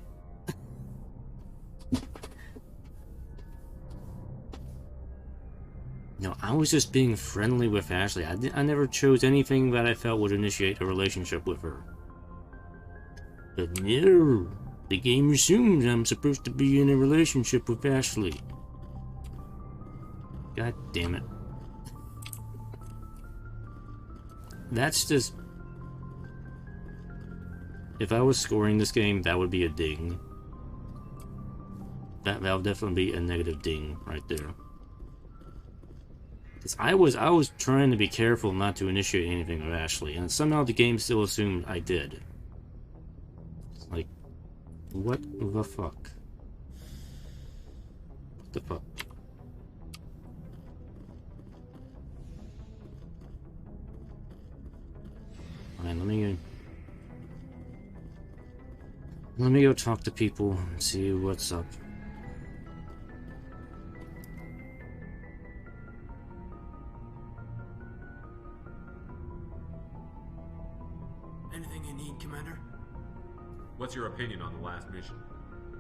No, I was just being friendly with Ashley. I never chose anything that I felt would initiate a relationship with her. But no, the game assumes I'm supposed to be in a relationship with Ashley. God damn it. That's just... If I was scoring this game, that would be a ding. That would definitely be a negative ding right there. I was trying to be careful not to initiate anything with Ashley, and somehow the game still assumed I did. It's like, what the fuck? What the fuck? Alright, let me go talk to people and see what's up. Anything you need, Commander? What's your opinion on the last mission?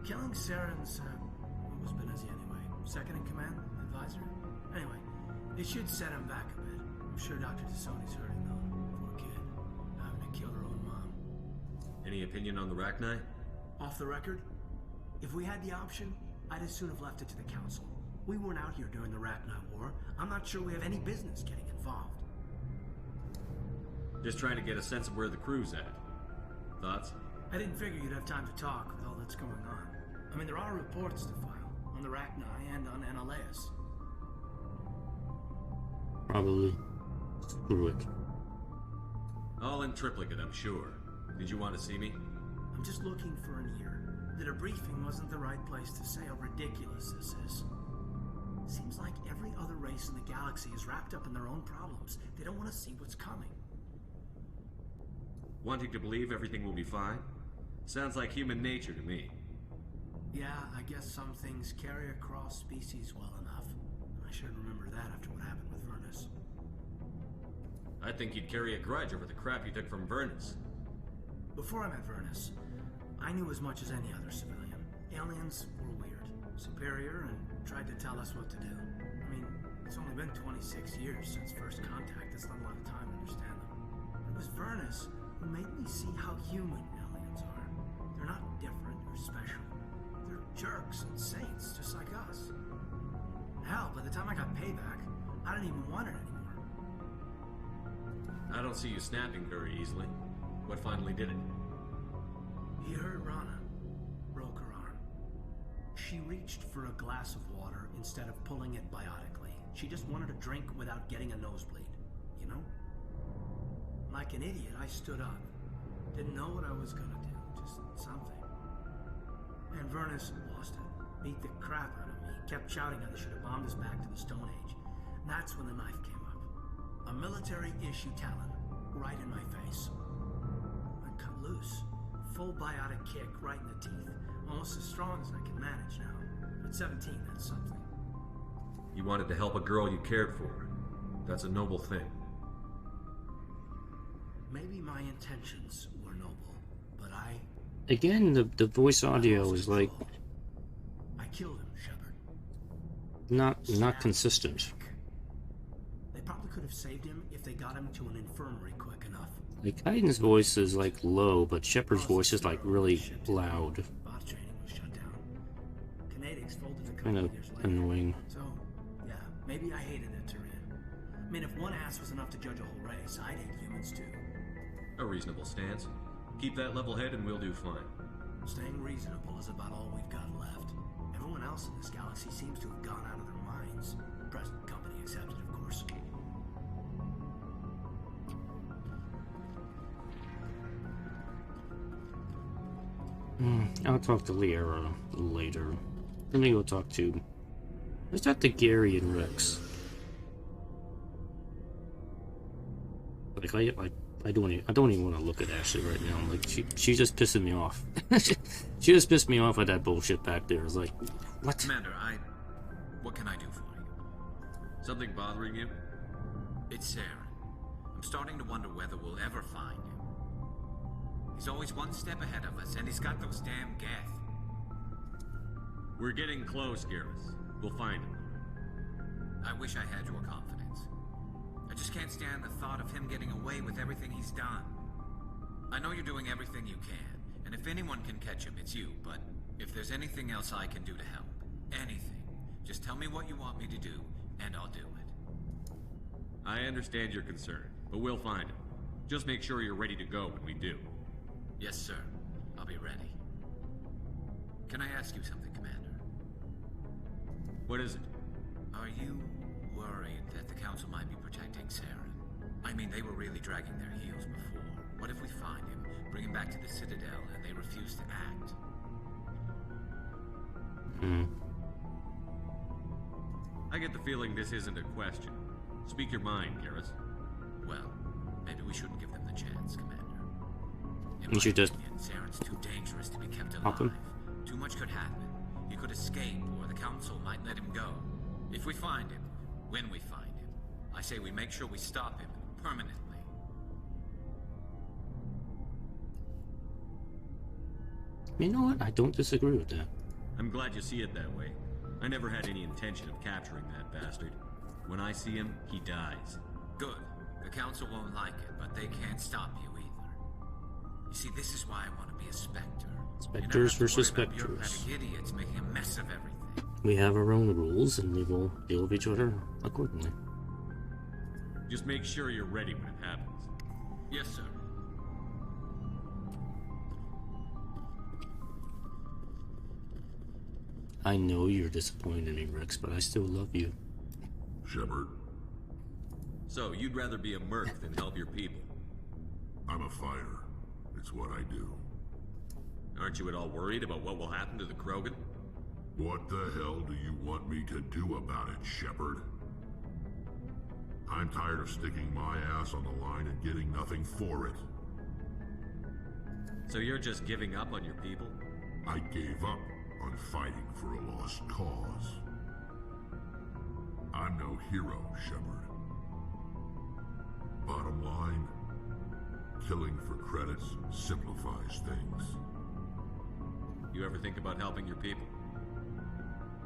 Killing Saren's, what was Benezia anyway? Second in command? Advisor? Anyway, it should set him back a bit. I'm sure Dr. T'Soni's hurting though. Poor kid. Having to kill her own mom. Any opinion on the Rachni? Off the record? If we had the option, I'd as soon have left it to the Council. We weren't out here during the Rachni War. I'm not sure we have any business getting involved. Just trying to get a sense of where the crew's at. Thoughts? I didn't figure you'd have time to talk with all that's going on. I mean, there are reports to file on the Rachni and on Analeus. Probably. Screw it. All in triplicate, I'm sure. Did you want to see me? I'm just looking for an ear. The debriefing wasn't the right place to say how ridiculous this is. Seems like every other race in the galaxy is wrapped up in their own problems. They don't want to see what's coming. Wanting to believe everything will be fine? Sounds like human nature to me. Yeah, I guess some things carry across species well enough. I should remember that after what happened with Vernus. I think you'd carry a grudge over the crap you took from Vernus. Before I met Vernus, I knew as much as any other civilian. Aliens were weird, superior, and tried to tell us what to do. I mean, it's only been 26 years since first contact. That's not a lot of time to understand them. It was Vernus who made me see how human aliens are. They're not different or special. They're jerks and saints, just like us. Hell, by the time I got payback, I didn't even want it anymore. I don't see you snapping very easily. What finally did it? He hurt Rana. Broke her arm. She reached for a glass of water instead of pulling it biotically. She just wanted a drink without getting a nosebleed. You know? Like an idiot, I stood up. Didn't know what I was gonna do. Just something. And Vernus lost it. Beat the crap out of me. Kept shouting how they should have bombed us back to the Stone Age. And that's when the knife came up. A military-issue talon. Right in my face. I cut loose. Full biotic kick right in the teeth. Almost as strong as I can manage now. At 17, that's something. You wanted to help a girl you cared for. That's a noble thing. Maybe my intentions were noble, but I... Again, the voice audio is like... I killed him, Shepard. Not consistent. They probably could have saved him if they got him to an infirmary quick enough. Like, Aiden's voice is like low, but Shepard's voice is like really loud. Bot training was shut down. Kinetics folded a Kind couple of years later. annoying. So, yeah, maybe I hated it, Tyrion. I mean, if one ass was enough to judge a whole race, I'd hate humans too. A reasonable stance. Keep that level head and we'll do fine. Staying reasonable is about all we've got left. Everyone else in this galaxy seems to have gone out of their minds. Present company accepted, of course. I'll talk to Liara later. Let me go talk to... Let's talk to Gary and Wrex. I don't even want to look at Ashley right now. Like, she's just pissing me off. She just pissed me off with that bullshit back there. It's like, what? Commander, what can I do for you? Something bothering you? It's Saren. I'm starting to wonder whether we'll ever find him. He's always one step ahead of us, and he's got those damn Geth. We're getting close, Garrus. We'll find him. I wish I had your confidence. I just can't stand the thought of him getting away with everything he's done. I know you're doing everything you can, and if anyone can catch him, it's you, but if there's anything else I can do to help, anything, just tell me what you want me to do, and I'll do it. I understand your concern, but we'll find him. Just make sure you're ready to go when we do. Yes, sir. I'll be ready. Can I ask you something, Commander? What is it? Are you worried that the Council might be protecting Saren? I mean, they were really dragging their heels before. What if we find him, bring him back to the Citadel, and they refuse to act? I get the feeling this isn't a question. Speak your mind, Garrus. Well, maybe we shouldn't give them the chance, Commander. You should just... Saren's too dangerous to be kept Help alive. him. Too much could happen. He could escape, or the Council might let him go. If we find him, when we find him, I say we make sure we stop him permanently. You know what? I don't disagree with that. I'm glad you see it that way. I never had any intention of capturing that bastard. When I see him, he dies. Good. The Council won't like it, but they can't stop you either. You see, this is why I want to be a Spectre. Spectres versus Spectres. Bureaucratic idiots making a mess of everything. We have our own rules, and we will deal with each other accordingly. Just make sure you're ready when it happens. Yes, sir. I know you're disappointed in me, Wrex, but I still love you. Shepard. So, you'd rather be a merc than help your people? I'm a fighter. It's what I do. Aren't you at all worried about what will happen to the Krogan? What the hell do you want me to do about it, Shepard? I'm tired of sticking my ass on the line and getting nothing for it. So you're just giving up on your people? I gave up on fighting for a lost cause. I'm no hero, Shepard. Bottom line, killing for credits simplifies things. You ever think about helping your people?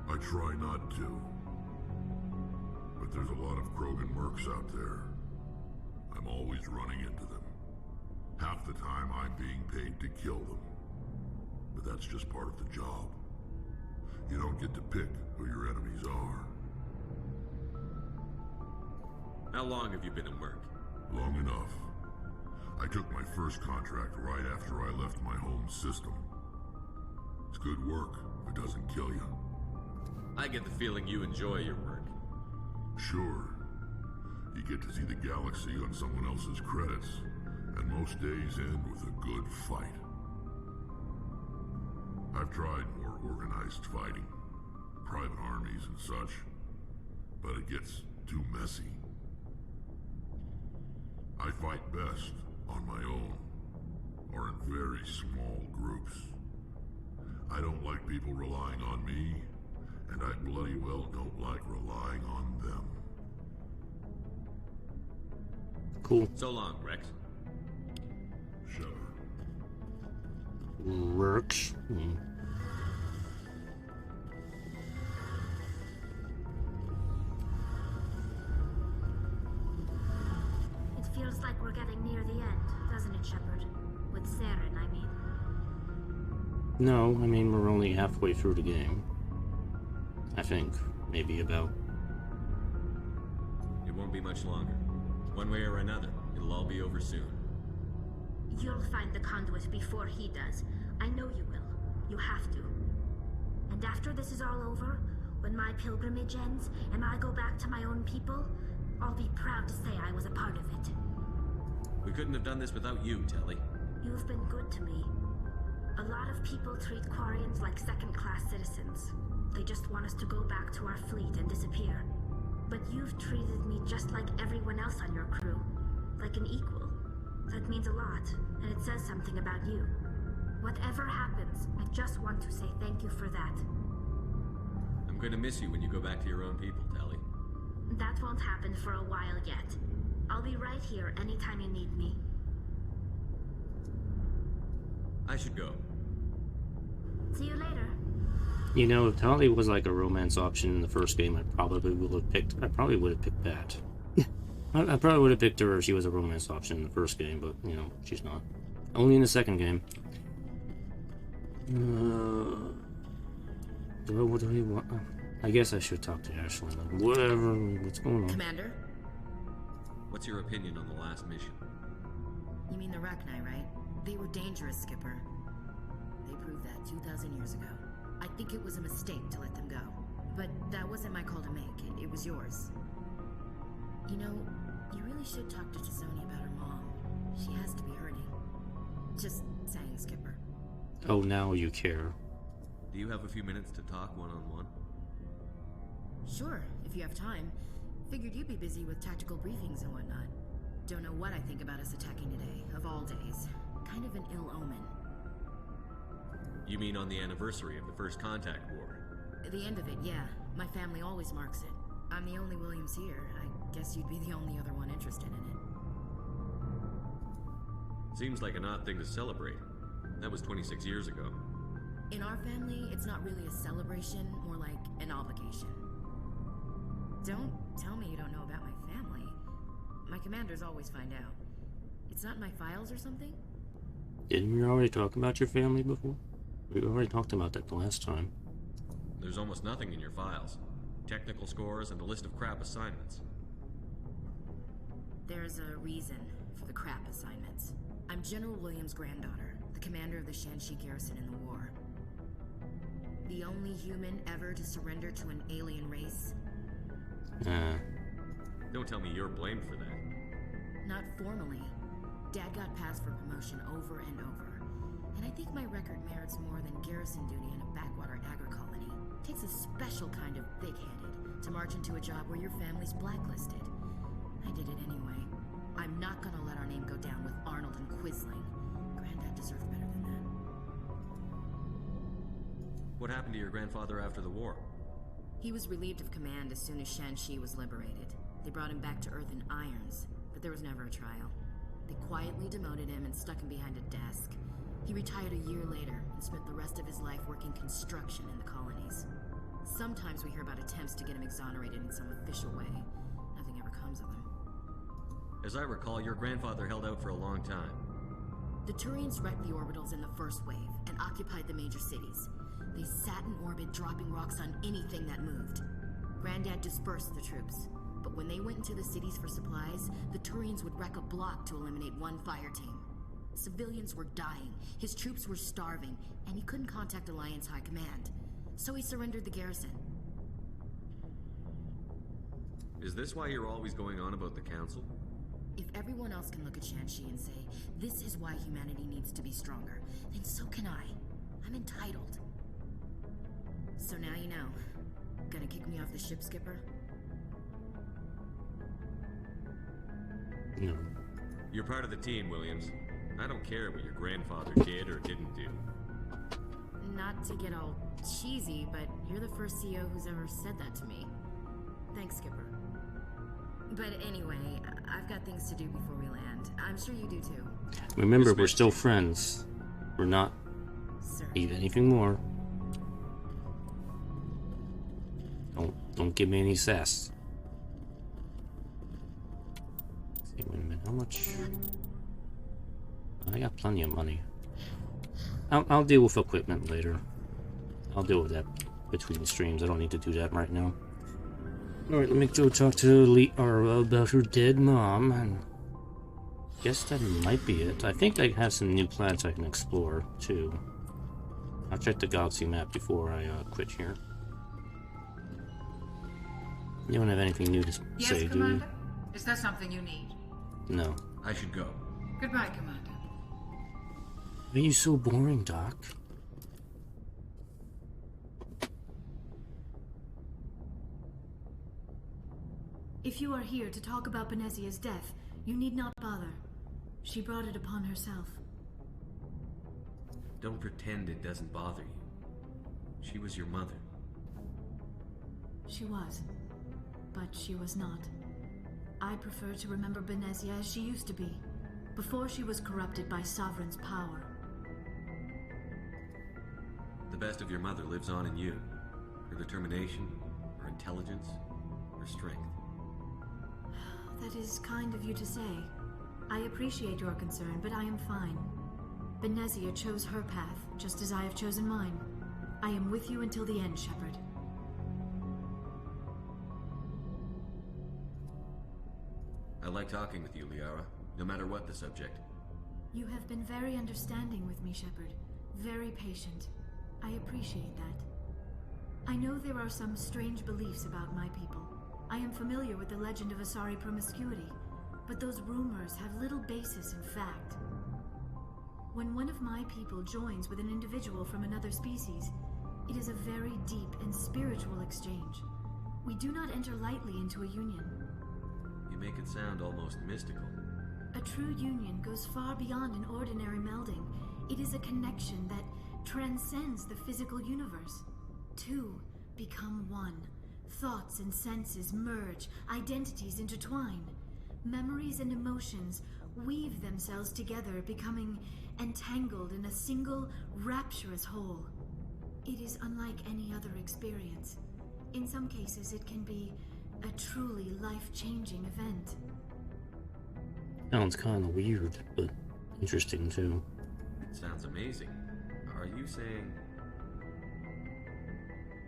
I try not to. But there's a lot of Krogan mercs out there. I'm always running into them. Half the time I'm being paid to kill them. But that's just part of the job. You don't get to pick who your enemies are. How long have you been a merc? Long enough. I took my first contract right after I left my home system. It's good work if it doesn't kill you. I get the feeling you enjoy your work. Sure. You get to see the galaxy on someone else's credits, and most days end with a good fight. I've tried more organized fighting, private armies and such, but it gets too messy. I fight best on my own, or in very small groups. I don't like people relying on me, and I bloody well don't like relying on them. Cool. So long, Wrex. Shepard. Wrex. It feels like we're getting near the end, doesn't it, Shepard? With Saren, I mean. No, I mean, we're only halfway through the game. I think. Maybe about. It won't be much longer. One way or another, it'll all be over soon. You'll find the conduit before he does. I know you will. You have to. And after this is all over, when my pilgrimage ends and I go back to my own people, I'll be proud to say I was a part of it. We couldn't have done this without you, Tali. You've been good to me. A lot of people treat Quarians like second-class citizens. They just want us to go back to our fleet and disappear. But you've treated me just like everyone else on your crew. Like an equal. That means a lot, and it says something about you. Whatever happens, I just want to say thank you for that. I'm going to miss you when you go back to your own people, Tali. That won't happen for a while yet. I'll be right here anytime you need me. I should go. See you later. You know, if Tali was like a romance option in the first game, I probably would have picked that. I probably would have picked her if she was a romance option in the first game, but, you know, she's not. Only in the second game. What do you want? I guess I should talk to Ashley. Like, whatever, what's going on? Commander? What's your opinion on the last mission? You mean the Rachni, right? They were dangerous, Skipper. They proved that 2,000 years ago. I think it was a mistake to let them go. But that wasn't my call to make. It was yours. You know, you really should talk to Tizoni about her mom. She has to be hurting. Just saying, Skipper. Oh, now you care. Do you have a few minutes to talk one-on-one? Sure, if you have time. Figured you'd be busy with tactical briefings and whatnot. Don't know what I think about us attacking today, of all days. Kind of an ill omen. You mean on the anniversary of the First Contact War? The end of it, yeah. My family always marks it. I'm the only Williams here. I guess you'd be the only other one interested in it. Seems like an odd thing to celebrate. That was 26 years ago. In our family, it's not really a celebration, more like an obligation. Don't tell me you don't know about my family. My commanders always find out. It's not in my files or something? Didn't we already talk about your family before? We already talked about that the last time. There's almost nothing in your files. Technical scores and a list of crap assignments. There's a reason for the crap assignments. I'm General Williams' granddaughter, the commander of the Shanxi garrison in the war. The only human ever to surrender to an alien race. Don't tell me you're blamed for that. Not formally. Dad got passed for promotion over and over. And I think my record merits more than garrison duty in a backwater agri-colony. Takes a special kind of thick-headed to march into a job where your family's blacklisted. I did it anyway. I'm not gonna let our name go down with Arnold and Quisling. Granddad deserved better than that. What happened to your grandfather after the war? He was relieved of command as soon as Shanxi was liberated. They brought him back to Earth in irons, but there was never a trial. They quietly demoted him and stuck him behind a desk. He retired a year later and spent the rest of his life working construction in the colonies. Sometimes we hear about attempts to get him exonerated in some official way. Nothing ever comes of them. As I recall, your grandfather held out for a long time. The Turians wrecked the orbitals in the first wave and occupied the major cities. They sat in orbit, dropping rocks on anything that moved. Granddad dispersed the troops, but when they went into the cities for supplies, the Turians would wreck a block to eliminate one fire team. Civilians were dying, his troops were starving, and he couldn't contact Alliance High Command. So he surrendered the garrison. Is this why you're always going on about the Council? If everyone else can look at Shanxi and say, this is why humanity needs to be stronger, then so can I. I'm entitled. So now you know. Gonna kick me off the ship, Skipper? No. You're part of the team, Williams. I don't care what your grandfather did or didn't do. Not to get all cheesy, but you're the first CEO who's ever said that to me. Thanks, Skipper. But anyway, I've got things to do before we land. I'm sure you do too. Remember, we're still friends. We're not even anything more. Don't give me any sass. Let's see, wait a minute, how much? I got plenty of money. I'll deal with equipment later. I'll deal with that between the streams. I don't need to do that right now. Alright, let me go talk to Liara about her dead mom, and guess that might be it. I think I have some new planets I can explore, too. I'll check the galaxy map before I quit here. You don't have anything new to say, do you? Is that something you need? No. I should go. Goodbye, Commander. Why are you so boring, Doc? If you are here to talk about Benezia's death, you need not bother. She brought it upon herself. Don't pretend it doesn't bother you. She was your mother. She was. But she was not. I prefer to remember Benezia as she used to be, before she was corrupted by Sovereign's power. the best of your mother lives on in you. Her determination, her intelligence, her strength. That is kind of you to say. I appreciate your concern, but I am fine. Benezia chose her path, just as I have chosen mine. I am with you until the end, Shepard. I like talking with you, Liara, no matter what the subject. You have been very understanding with me, Shepard. Very patient. I appreciate that. I know there are some strange beliefs about my people. I am familiar with the legend of Asari promiscuity, but those rumors have little basis in fact. When one of my people joins with an individual from another species, it is a very deep and spiritual exchange. We do not enter lightly into a union. You make it sound almost mystical. A true union goes far beyond an ordinary melding. It is a connection that transcends the physical universe. Two become one. Thoughts and senses merge, identities intertwine. Memories and emotions weave themselves together, becoming entangled in a single, rapturous whole. It is unlike any other experience. In some cases, it can be a truly life-changing event. Sounds kind of weird, but interesting too. Sounds amazing. Are you saying...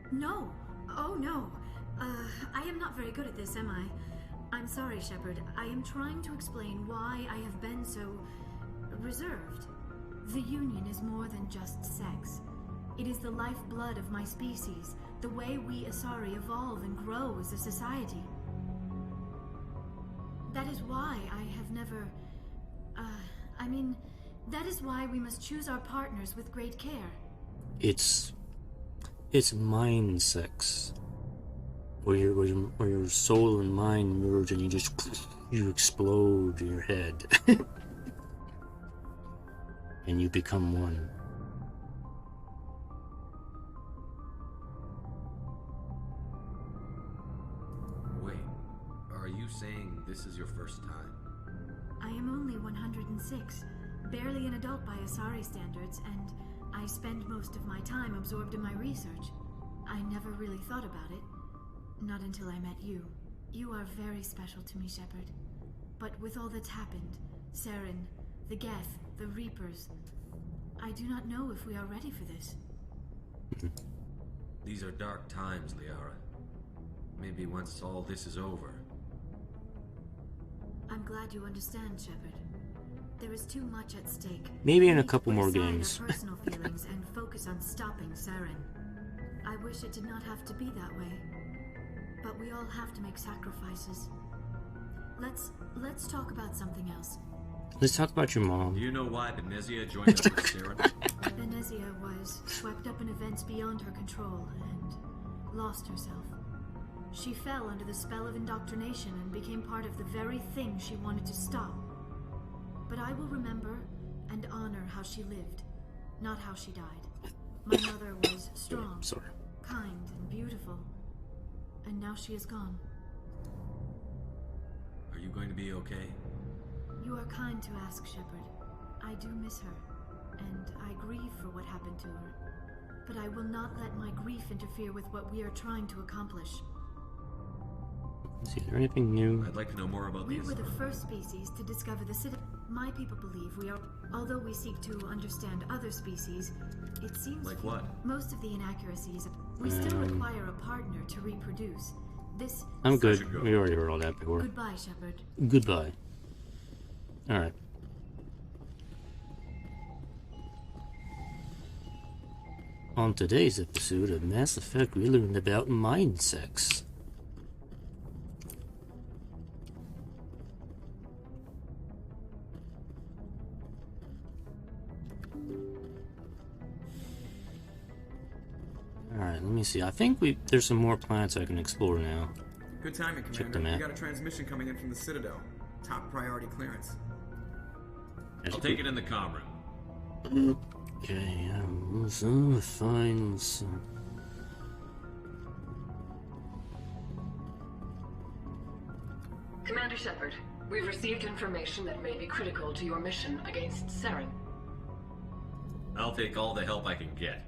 No! Oh no! I am not very good at this, am I? I'm sorry, Shepard. I am trying to explain why I have been so... reserved. The Union is more than just sex. It is the lifeblood of my species, the way we Asari evolve and grow as a society. That is why I have never... that is why we must choose our partners with great care. It's mind sex. Where your soul and mind merge and you explode your head. And you become one. Wait, are you saying this is your first time? I am only 106, barely an adult by Asari standards, and I spend most of my time absorbed in my research. I never really thought about it. Not until I met you. You are very special to me, Shepard. But with all that's happened, Saren, the Geth, the Reapers, I do not know if we are ready for this. These are dark times, Liara. Maybe once all this is over. I'm glad you understand, Shepard. There is too much at stake. Maybe in a couple more games. Our personal feelings and focus on stopping Saren. I wish it did not have to be that way. But we all have to make sacrifices. Let's talk about something else. Let's talk about your mom. Do you know why Benezia joined up with Saren? Benezia was swept up in events beyond her control and lost herself. She fell under the spell of indoctrination and became part of the very thing she wanted to stop. But I will remember and honor how she lived, not how she died. My mother was strong, kind, and beautiful. And now she is gone. Are you going to be okay? You are kind to ask, Shepard. I do miss her, and I grieve for what happened to her. But I will not let my grief interfere with what we are trying to accomplish. Is there anything new? I'd like to know more about We these. were the first species to discover the city. My people believe we are... Although we seek to understand other species, it seems... Like what? Most of the inaccuracies... We still require a partner to reproduce. This... I'm good. We already heard all that before. Goodbye, Shepard. Goodbye. Alright. On today's episode of Mass Effect, we learned about mind sex. Alright, let me see. I think there's some more planets I can explore now. Good timing, Check Commander. the map. We got a transmission coming in from the Citadel. Top priority clearance. I'll take it in the comm room. Okay, so fine. So. Commander Shepard, we've received information that may be critical to your mission against Saren. I'll take all the help I can get.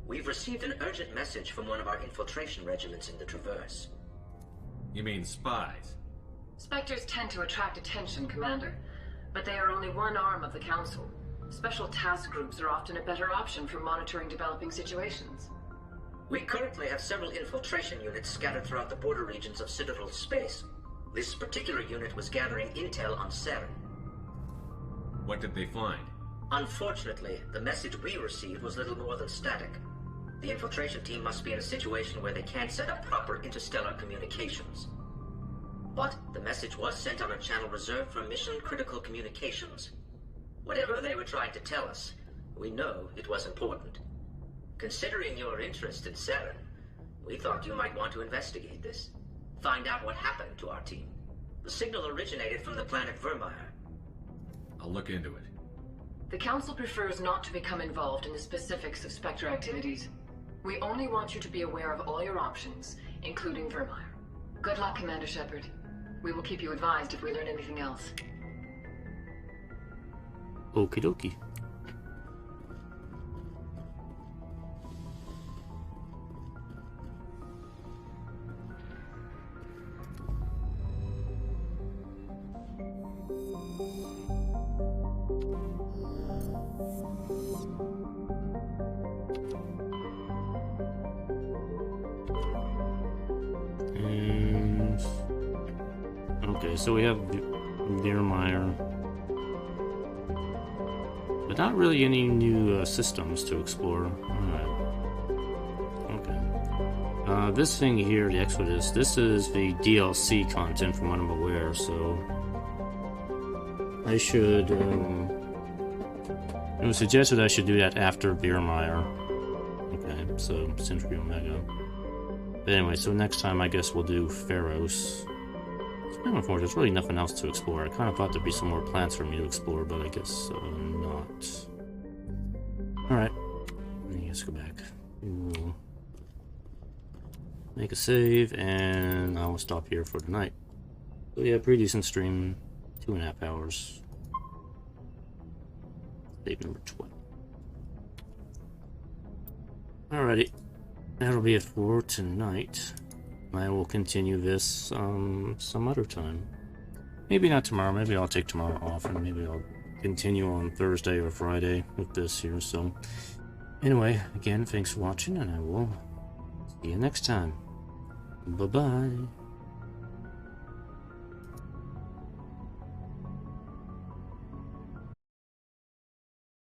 We've received an urgent message from one of our infiltration regiments in the Traverse. You mean spies? Spectres tend to attract attention, Commander, but they are only one arm of the Council. Special task groups are often a better option for monitoring developing situations. We currently have several infiltration units scattered throughout the border regions of Citadel space. This particular unit was gathering intel on Saren. What did they find? Unfortunately, the message we received was little more than static. The infiltration team must be in a situation where they can't set up proper interstellar communications. But the message was sent on a channel reserved for mission-critical communications. Whatever they were trying to tell us, we know it was important. Considering your interest in Saren, we thought you might want to investigate this. Find out what happened to our team. The signal originated from the planet Vermeer. I'll look into it. The Council prefers not to become involved in the specifics of Spectre activities. We only want you to be aware of all your options, including Vermeer. Good luck, Commander Shepard. We will keep you advised if we learn anything else. Okie dokie. Okay, so we have Vermeer, but not really any new systems to explore. Alright. Okay. This thing here, the Exodus, this is the DLC content from what I'm aware, so I should, it was suggested I should do that after Vermeer. Okay, so Century Omega. But anyway, so next time I guess we'll do Pharos. It's kind of unfortunate, there's really nothing else to explore. I kind of thought there'd be some more plants for me to explore, but I guess not. Alright, let's go back. We'll make a save, and I'll stop here for tonight. So yeah, pretty decent stream, 2.5 hours. Save number 12. Alrighty, that'll be it for tonight. I will continue this some other time. Maybe not tomorrow, maybe I'll take tomorrow off, and maybe I'll continue on Thursday or Friday with this here. So anyway, again, thanks for watching, and I will see you next time. Bye-bye.